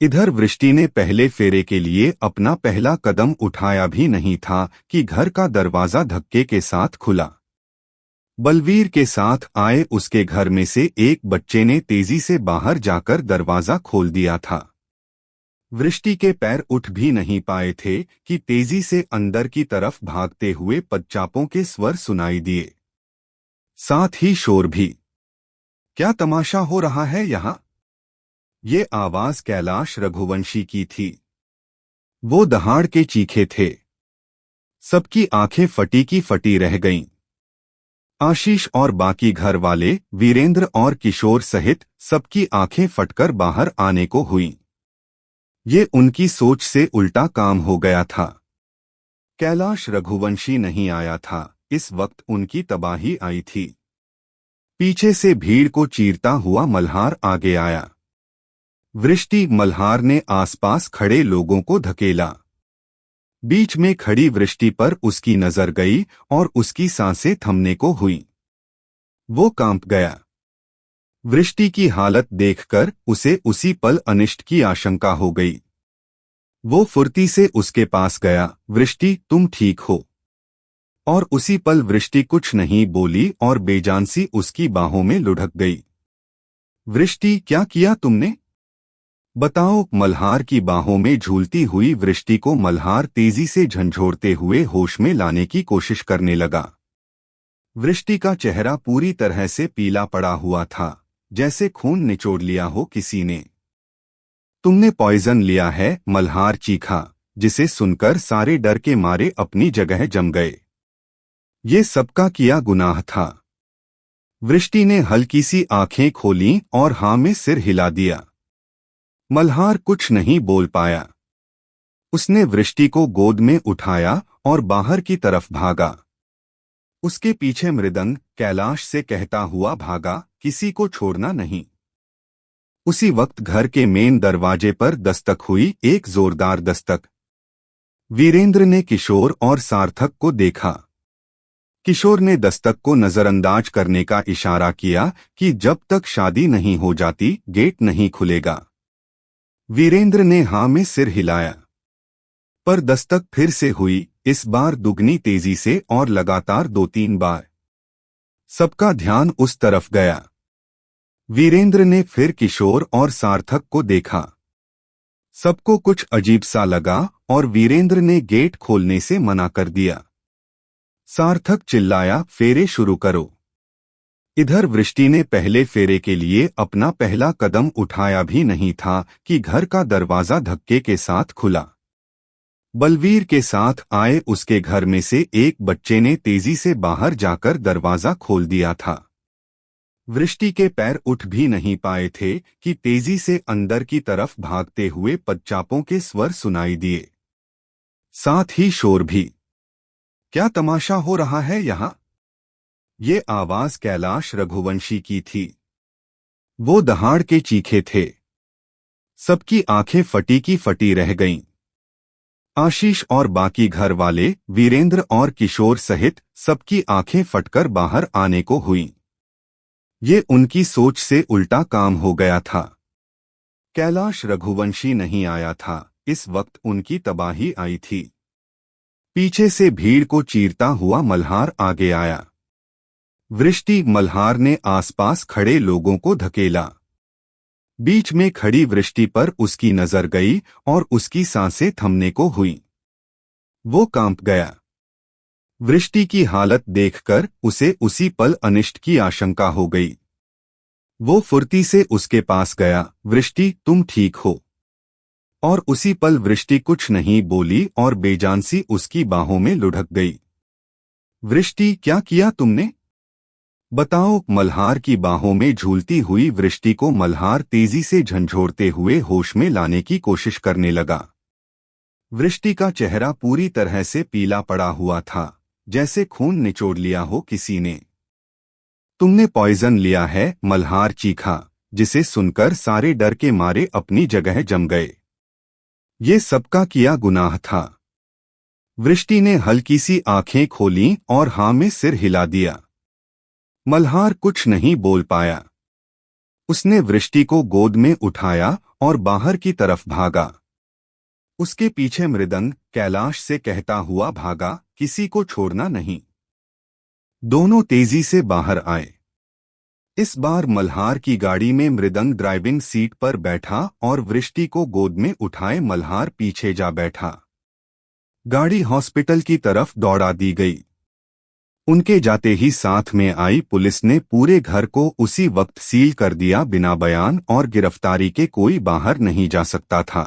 इधर वृष्टि ने पहले फेरे के लिए अपना पहला कदम उठाया भी नहीं था कि घर का दरवाजा धक्के के साथ खुला। बलवीर के साथ आए उसके घर में से एक बच्चे ने तेजी से बाहर जाकर दरवाजा खोल दिया था। वृष्टि के पैर उठ भी नहीं पाए थे कि तेजी से अंदर की तरफ भागते हुए पदचापों के स्वर सुनाई दिए। साथ ही शोर भी। क्या तमाशा हो रहा है यहाँ? ये आवाज कैलाश रघुवंशी की थी। वो दहाड़ के चीखे थे। सबकी आंखें फटी की फटी रह गईं। आशीष और बाकी घर वाले, वीरेंद्र और किशोर सहित सबकी आंखें फटकर बाहर आने को हुईं। ये उनकी सोच से उल्टा काम हो गया था। कैलाश रघुवंशी नहीं आया था, इस वक्त उनकी तबाही आई थी। पीछे से भीड़ को चीरता हुआ मल्हार आगे आया। वृष्टि मल्हार ने आसपास खड़े लोगों को धकेला। बीच में खड़ी वृष्टि पर उसकी नजर गई और उसकी सांसें थमने को हुई। वो कांप गया। वृष्टि की हालत देखकर उसे उसी पल अनिष्ट की आशंका हो गई। वो फुर्ती से उसके पास गया, वृष्टि तुम ठीक हो? और उसी पल वृष्टि कुछ नहीं बोली और बेजान सी उसकी बाहों में लुढ़क गई। वृष्टि क्या किया तुमने? बताओ। मल्हार की बाहों में झूलती हुई वृष्टि को मल्हार तेजी से झंझोड़ते हुए होश में लाने की कोशिश करने लगा। वृष्टि का चेहरा पूरी तरह से पीला पड़ा हुआ था, जैसे खून निचोड़ लिया हो किसी ने। तुमने पॉइजन लिया है, मल्हार चीखा, जिसे सुनकर सारे डर के मारे अपनी जगह जम गए। ये सबका किया गुनाह था। वृष्टि ने हल्की सी आंखें खोलीं और हाँ में सिर हिला दिया। मल्हार कुछ नहीं बोल पाया। उसने वृष्टि को गोद में उठाया और बाहर की तरफ भागा। उसके पीछे मृदंग कैलाश से कहता हुआ भागा, किसी को छोड़ना नहीं। उसी वक्त घर के मेन दरवाजे पर दस्तक हुई, एक जोरदार दस्तक। वीरेंद्र ने किशोर और सार्थक को देखा। किशोर ने दस्तक को नजरअंदाज करने का इशारा किया कि जब तक शादी नहीं हो जाती गेट नहीं खुलेगा। वीरेंद्र ने हाँ में सिर हिलाया। पर दस्तक फिर से हुई, इस बार दुगनी तेजी से और लगातार 2-3 बार। सबका ध्यान उस तरफ गया। वीरेंद्र ने फिर किशोर और सार्थक को देखा। सबको कुछ अजीब सा लगा और वीरेंद्र ने गेट खोलने से मना कर दिया। सार्थक चिल्लाया, फेरे शुरू करो। इधर वृष्टि ने पहले फेरे के लिए अपना पहला कदम उठाया भी नहीं था कि घर का दरवाजा धक्के के साथ खुला। बलवीर के साथ आए उसके घर में से एक बच्चे ने तेजी से बाहर जाकर दरवाजा खोल दिया था। वृष्टि के पैर उठ भी नहीं पाए थे कि तेजी से अंदर की तरफ भागते हुए पदचापों के स्वर सुनाई दिए। साथ ही शोर भी। क्या तमाशा हो रहा है यहाँ? ये आवाज कैलाश रघुवंशी की थी। वो दहाड़ के चीखे थे। सबकी आंखें फटी की फटी रह गईं। आशीष और बाकी घर वाले, वीरेंद्र और किशोर सहित सबकी आंखें फटकर बाहर आने को हुईं। ये उनकी सोच से उल्टा काम हो गया था। कैलाश रघुवंशी नहीं आया था, इस वक्त उनकी तबाही आई थी। पीछे से भीड़ को चीरता हुआ मल्हार आगे आया। वृष्टि मल्हार ने आसपास खड़े लोगों को धकेला। बीच में खड़ी वृष्टि पर उसकी नजर गई और उसकी सांसें थमने को हुई। वो कांप गया। वृष्टि की हालत देखकर उसे उसी पल अनिष्ट की आशंका हो गई। वो फुर्ती से उसके पास गया। वृष्टि, तुम ठीक हो? और उसी पल वृष्टि कुछ नहीं बोली और बेजान सी उसकी बाहों में लुढ़क गई। वृष्टि, क्या किया तुमने? बताओ। मल्हार की बाहों में झूलती हुई वृष्टि को मल्हार तेजी से झंझोड़ते हुए होश में लाने की कोशिश करने लगा। वृष्टि का चेहरा पूरी तरह से पीला पड़ा हुआ था, जैसे खून निचोड़ लिया हो किसी ने। तुमने पॉइजन लिया है, मल्हार चीखा, जिसे सुनकर सारे डर के मारे अपनी जगह जम गए। ये सबका किया गुनाह था। वृष्टि ने हल्की सी आंखें खोलीं और हाँ में सिर हिला दिया। मल्हार कुछ नहीं बोल पाया। उसने वृष्टि को गोद में उठाया और बाहर की तरफ भागा। उसके पीछे मृदंग कैलाश से कहता हुआ भागा, किसी को छोड़ना नहीं। दोनों तेजी से बाहर आए। इस बार मल्हार की गाड़ी में मृदंग ड्राइविंग सीट पर बैठा और वृष्टि को गोद में उठाए मल्हार पीछे जा बैठा। गाड़ी हॉस्पिटल की तरफ दौड़ा दी गई। उनके जाते ही साथ में आई पुलिस ने पूरे घर को उसी वक्त सील कर दिया। बिना बयान और गिरफ्तारी के कोई बाहर नहीं जा सकता था।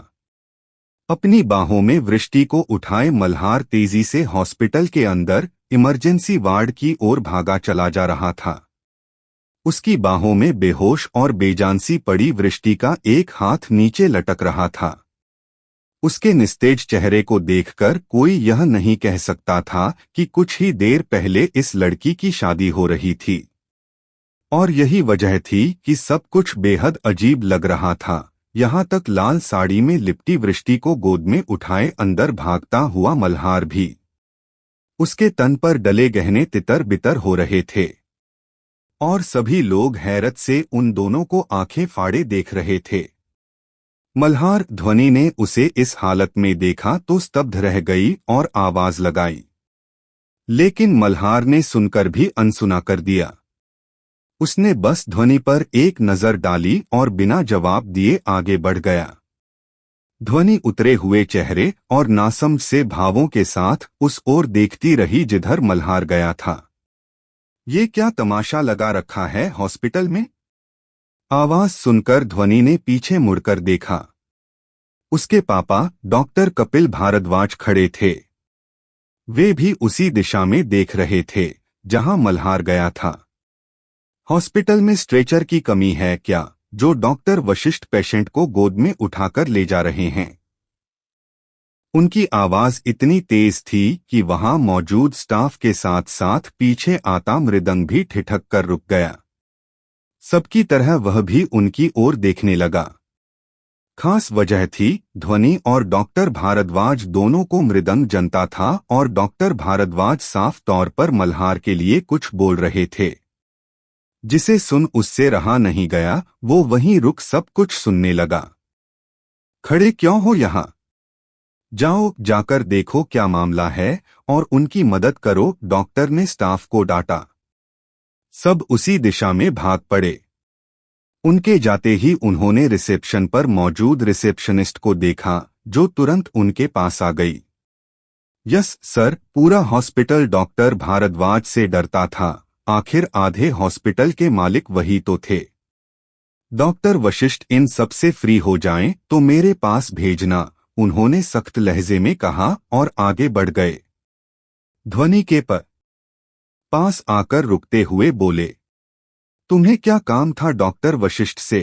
अपनी बाहों में वृष्टि को उठाए मल्हार तेजी से हॉस्पिटल के अंदर इमरजेंसी वार्ड की ओर भागा चला जा रहा था। उसकी बाहों में बेहोश और बेजान सी पड़ी वृष्टि का एक हाथ नीचे लटक रहा था। उसके निस्तेज चेहरे को देखकर कोई यह नहीं कह सकता था कि कुछ ही देर पहले इस लड़की की शादी हो रही थी। और यही वजह थी कि सब कुछ बेहद अजीब लग रहा था। यहाँ तक लाल साड़ी में लिपटी वृष्टि को गोद में उठाए अंदर भागता हुआ मल्हार भी। उसके तन पर डले गहने तितर बितर हो रहे थे और सभी लोग हैरत से उन दोनों को आंखें फाड़े देख रहे थे। मल्हार ध्वनि ने उसे इस हालत में देखा तो स्तब्ध रह गई और आवाज लगाई, लेकिन मल्हार ने सुनकर भी अनसुना कर दिया। उसने बस ध्वनि पर एक नजर डाली और बिना जवाब दिए आगे बढ़ गया। ध्वनि उतरे हुए चेहरे और नासमझ से भावों के साथ उस ओर देखती रही जिधर मल्हार गया था। ये क्या तमाशा लगा रखा है हॉस्पिटल में? आवाज सुनकर ध्वनि ने पीछे मुड़कर देखा। उसके पापा डॉक्टर कपिल भारद्वाज खड़े थे। वे भी उसी दिशा में देख रहे थे जहां मल्हार गया था। हॉस्पिटल में स्ट्रेचर की कमी है क्या, जो डॉक्टर वशिष्ठ पेशेंट को गोद में उठाकर ले जा रहे हैं? उनकी आवाज इतनी तेज थी कि वहां मौजूद स्टाफ के साथ साथ पीछे आता मृदंग भी ठिठक कर रुक गया। सबकी तरह वह भी उनकी ओर देखने लगा। खास वजह थी, ध्वनि और डॉक्टर भारद्वाज दोनों को मृदंग जनता था और डॉक्टर भारद्वाज साफ तौर पर मल्हार के लिए कुछ बोल रहे थे, जिसे सुन उससे रहा नहीं गया। वो वहीं रुक सब कुछ सुनने लगा। खड़े क्यों हो यहाँ? जाओ, जाकर देखो क्या मामला है और उनकी मदद करो, डॉक्टर ने स्टाफ को डांटा। सब उसी दिशा में भाग पड़े। उनके जाते ही उन्होंने रिसेप्शन पर मौजूद रिसेप्शनिस्ट को देखा, जो तुरंत उनके पास आ गई। यस सर, पूरा हॉस्पिटल डॉक्टर भारद्वाज से डरता था। आखिर आधे हॉस्पिटल के मालिक वही तो थे। डॉक्टर वशिष्ठ इन सब से फ्री हो जाएं तो मेरे पास भेजना, उन्होंने सख्त लहजे में कहा और आगे बढ़ गए। ध्वनि के पास आकर रुकते हुए बोले, तुम्हें क्या काम था डॉक्टर वशिष्ठ से?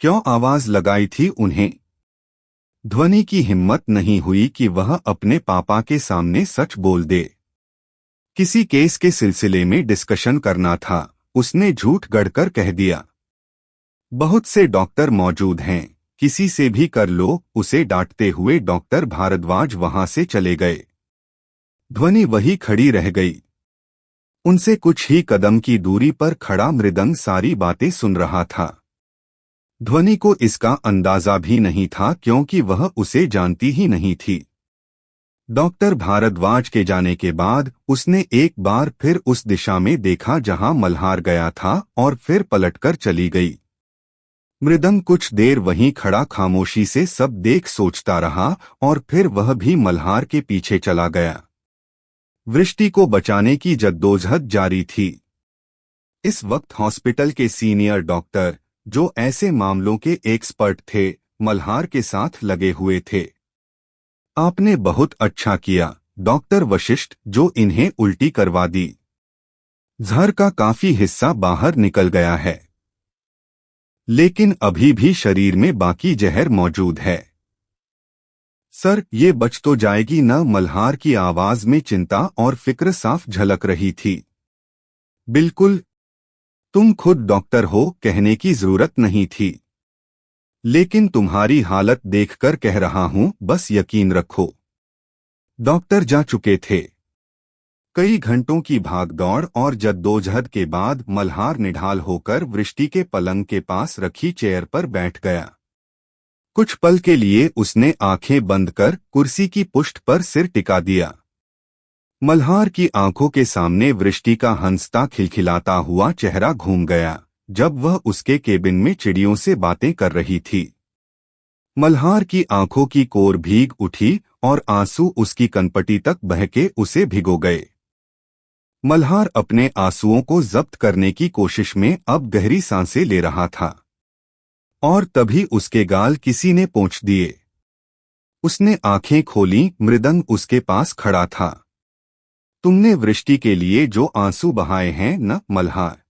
क्यों आवाज लगाई थी उन्हें? ध्वनि की हिम्मत नहीं हुई कि वह अपने पापा के सामने सच बोल दे। किसी केस के सिलसिले में डिस्कशन करना था, उसने झूठ गढ़कर कह दिया। बहुत से डॉक्टर मौजूद हैं, किसी से भी कर लो, उसे डांटते हुए डॉक्टर भारद्वाज वहां से चले गए। ध्वनि वही खड़ी रह गई। उनसे कुछ ही कदम की दूरी पर खड़ा मृदंग सारी बातें सुन रहा था। ध्वनि को इसका अंदाजा भी नहीं था क्योंकि वह उसे जानती ही नहीं थी। डॉक्टर भारद्वाज के जाने के बाद उसने एक बार फिर उस दिशा में देखा जहां मल्हार गया था और फिर पलटकर चली गई। मृदंग कुछ देर वहीं खड़ा खामोशी से सब देख सोचता रहा और फिर वह भी मल्हार के पीछे चला गया। वृष्टि को बचाने की जद्दोजहद जारी थी। इस वक्त हॉस्पिटल के सीनियर डॉक्टर, जो ऐसे मामलों के एक्सपर्ट थे, मल्हार के साथ लगे हुए थे। आपने बहुत अच्छा किया, डॉक्टर वशिष्ठ, जो इन्हें उल्टी करवा दी। जहर का काफी हिस्सा बाहर निकल गया है, लेकिन अभी भी शरीर में बाकी जहर मौजूद है। सर, ये बच तो जाएगी न? मल्हार की आवाज में चिंता और फिक्र साफ झलक रही थी। बिल्कुल, तुम खुद डॉक्टर हो, कहने की जरूरत नहीं थी, लेकिन तुम्हारी हालत देखकर कह रहा हूं, बस यकीन रखो। डॉक्टर जा चुके थे। कई घंटों की भागदौड़ और जद्दोजहद के बाद मल्हार निढाल होकर वृष्टि के पलंग के पास रखी चेयर पर बैठ गया। कुछ पल के लिए उसने आंखें बंद कर कुर्सी की पुष्ट पर सिर टिका दिया। मल्हार की आंखों के सामने वृष्टि का हंसता खिलखिलाता हुआ चेहरा घूम गया जब वह उसके केबिन में चिड़ियों से बातें कर रही थी। मल्हार की आंखों की कोर भीग उठी और आंसू उसकी कनपटी तक बहके उसे भिगो गए। मल्हार अपने आंसुओं को जब्त करने की कोशिश में अब गहरी सांसें ले रहा था और तभी उसके गाल किसी ने पोंछ दिए। उसने आंखें खोलीं, मृदंग उसके पास खड़ा था। तुमने वृष्टि के लिए जो आंसू बहाए हैं न मल्हार,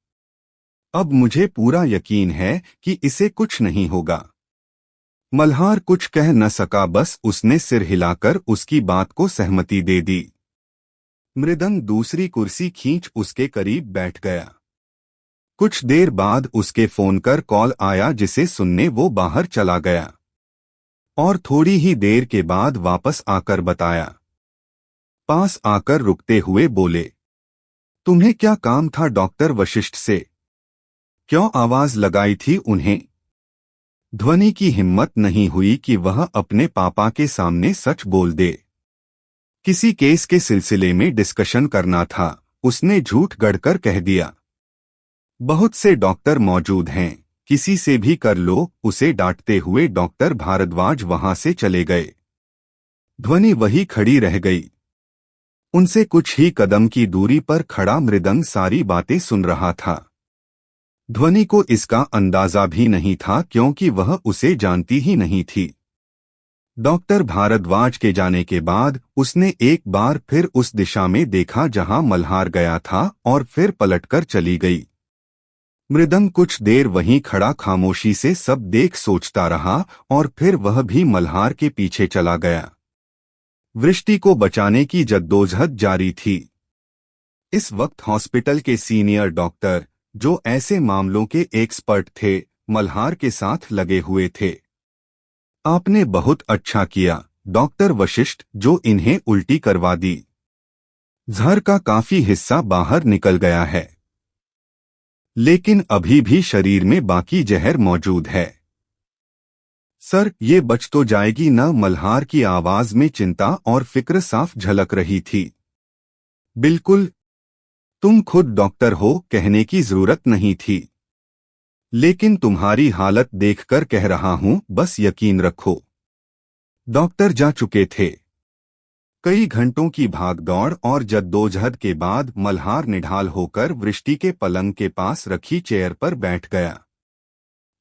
अब मुझे पूरा यकीन है कि इसे कुछ नहीं होगा। मल्हार कुछ कह न सका, बस उसने सिर हिलाकर उसकी बात को सहमति दे दी। मृदंग दूसरी कुर्सी खींच उसके करीब बैठ गया। कुछ देर बाद उसके फोन कर कॉल आया जिसे सुनने वो बाहर चला गया और थोड़ी ही देर के बाद वापस आकर बताया। पास आकर रुकते हुए बोले, तुम्हें क्या काम था डॉक्टर वशिष्ठ से? क्यों आवाज लगाई थी उन्हें? ध्वनि की हिम्मत नहीं हुई कि वह अपने पापा के सामने सच बोल दे। किसी केस के सिलसिले में डिस्कशन करना था, उसने झूठ गढ़कर कह दिया। बहुत से डॉक्टर मौजूद हैं, किसी से भी कर लो, उसे डांटते हुए डॉक्टर भारद्वाज वहां से चले गए। ध्वनि वही खड़ी रह गई। उनसे कुछ ही कदम की दूरी पर खड़ा मृदंग सारी बातें सुन रहा था। ध्वनि को इसका अंदाजा भी नहीं था क्योंकि वह उसे जानती ही नहीं थी। डॉक्टर भारद्वाज के जाने के बाद उसने एक बार फिर उस दिशा में देखा जहां मल्हार गया था और फिर पलटकर चली गई। मृदंग कुछ देर वहीं खड़ा खामोशी से सब देख सोचता रहा और फिर वह भी मल्हार के पीछे चला गया। वृष्टि को बचाने की जद्दोजहद जारी थी। इस वक्त हॉस्पिटल के सीनियर डॉक्टर, जो ऐसे मामलों के एक्सपर्ट थे, मल्हार के साथ लगे हुए थे। आपने बहुत अच्छा किया, डॉक्टर वशिष्ठ, जो इन्हें उल्टी करवा दी। जहर का काफी हिस्सा बाहर निकल गया है, लेकिन अभी भी शरीर में बाकी जहर मौजूद है। सर, ये बच तो जाएगी न? मल्हार की आवाज में चिंता और फिक्र साफ झलक रही थी। बिल्कुल, तुम खुद डॉक्टर हो, कहने की जरूरत नहीं थी, लेकिन तुम्हारी हालत देखकर कह रहा हूं, बस यकीन रखो। डॉक्टर जा चुके थे। कई घंटों की भागदौड़ और जद्दोजहद के बाद मल्हार निढाल होकर वृष्टि के पलंग के पास रखी चेयर पर बैठ गया।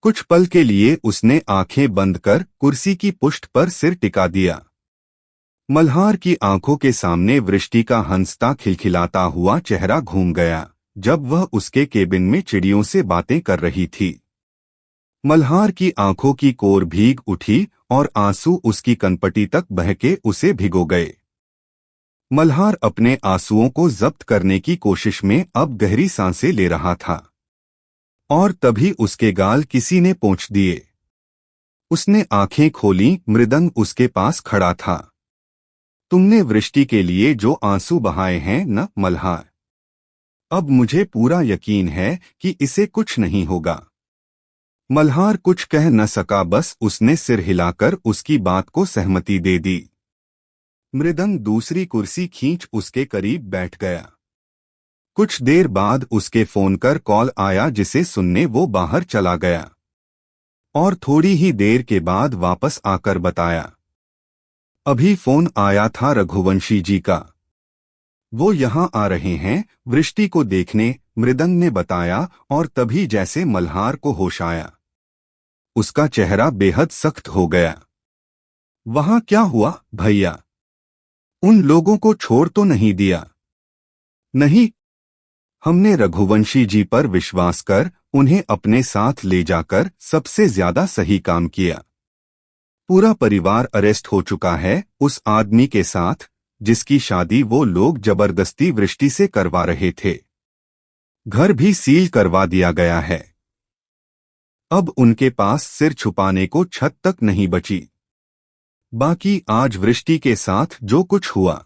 कुछ पल के लिए उसने आंखें बंद कर कुर्सी की पुष्ट पर सिर टिका दिया। मल्हार की आंखों के सामने वृष्टि का हंसता खिलखिलाता हुआ चेहरा घूम गया जब वह उसके केबिन में चिड़ियों से बातें कर रही थी। मल्हार की आंखों की कोर भीग उठी और आंसू उसकी कनपटी तक बहके उसे भिगो गए। मल्हार अपने आंसुओं को जब्त करने की कोशिश में अब गहरी सांसें ले रहा था और तभी उसके गाल किसी ने पोंछ दिए। उसने आंखें खोलीं, मृदंग उसके पास खड़ा था। तुमने वृष्टि के लिए जो आंसू बहाए हैं न मल्हार, अब मुझे पूरा यकीन है कि इसे कुछ नहीं होगा। मल्हार कुछ कह न सका, बस उसने सिर हिलाकर उसकी बात को सहमति दे दी। मृदंग दूसरी कुर्सी खींच उसके करीब बैठ गया। कुछ देर बाद उसके फोन कर कॉल आया, जिसे सुनने वो बाहर चला गया और थोड़ी ही देर के बाद वापस आकर बताया, अभी फोन आया था रघुवंशी जी का, वो यहाँ आ रहे हैं वृष्टि को देखने, मृदंग ने बताया। और तभी जैसे मल्हार को होश आया, उसका चेहरा बेहद सख्त हो गया। वहां क्या हुआ भैया? उन लोगों को छोड़ तो नहीं दिया? नहीं, हमने रघुवंशी जी पर विश्वास कर उन्हें अपने साथ ले जाकर सबसे ज्यादा सही काम किया। पूरा परिवार अरेस्ट हो चुका है उस आदमी के साथ जिसकी शादी वो लोग जबरदस्ती वृष्टि से करवा रहे थे। घर भी सील करवा दिया गया है। अब उनके पास सिर छुपाने को छत तक नहीं बची। बाकी आज वृष्टि के साथ जो कुछ हुआ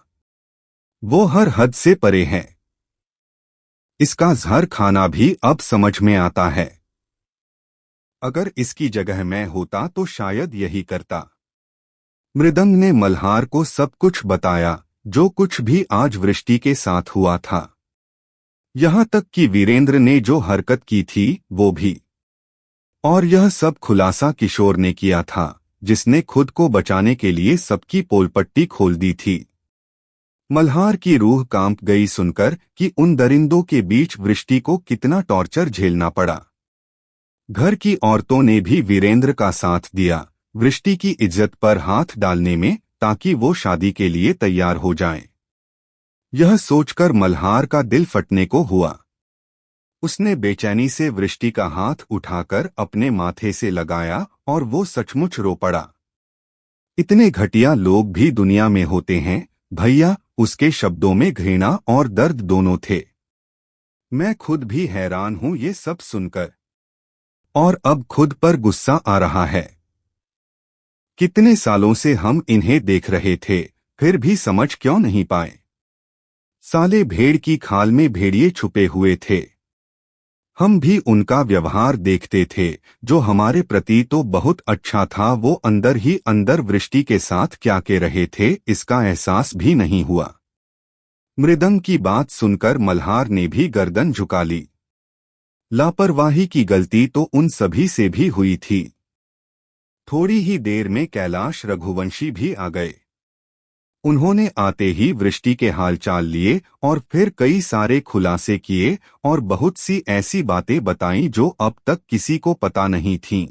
वो हर हद से परे है। इसका जहर खाना भी अब समझ में आता है। अगर इसकी जगह मैं होता तो शायद यही करता। मृदंग ने मल्हार को सब कुछ बताया, जो कुछ भी आज वृष्टि के साथ हुआ था। यहां तक कि वीरेंद्र ने जो हरकत की थी वो भी। और यह सब खुलासा किशोर ने किया था, जिसने खुद को बचाने के लिए सबकी पोलपट्टी खोल दी थी। मल्हार की रूह कांप गई सुनकर कि उन दरिंदों के बीच वृष्टि को कितना टॉर्चर झेलना पड़ा। घर की औरतों ने भी वीरेंद्र का साथ दिया वृष्टि की इज्जत पर हाथ डालने में, ताकि वो शादी के लिए तैयार हो जाएं। यह सोचकर मल्हार का दिल फटने को हुआ। उसने बेचैनी से वृष्टि का हाथ उठाकर अपने माथे से लगाया और वो सचमुच रो पड़ा। इतने घटिया लोग भी दुनिया में होते हैं भैया। उसके शब्दों में घृणा और दर्द दोनों थे। मैं खुद भी हैरान हूं ये सब सुनकर, और अब खुद पर गुस्सा आ रहा है। कितने सालों से हम इन्हें देख रहे थे, फिर भी समझ क्यों नहीं पाए? साले भेड़ की खाल में भेड़िए छुपे हुए थे। हम भी उनका व्यवहार देखते थे, जो हमारे प्रति तो बहुत अच्छा था, वो अंदर ही अंदर वृष्टि के साथ क्या के रहे थे इसका एहसास भी नहीं हुआ। मृदंग की बात सुनकर मल्हार ने भी गर्दन झुका ली। लापरवाही की गलती तो उन सभी से भी हुई थी। थोड़ी ही देर में कैलाश रघुवंशी भी आ गए। उन्होंने आते ही वृष्टि के हालचाल लिए और फिर कई सारे खुलासे किए और बहुत सी ऐसी बातें बताईं जो अब तक किसी को पता नहीं थीं।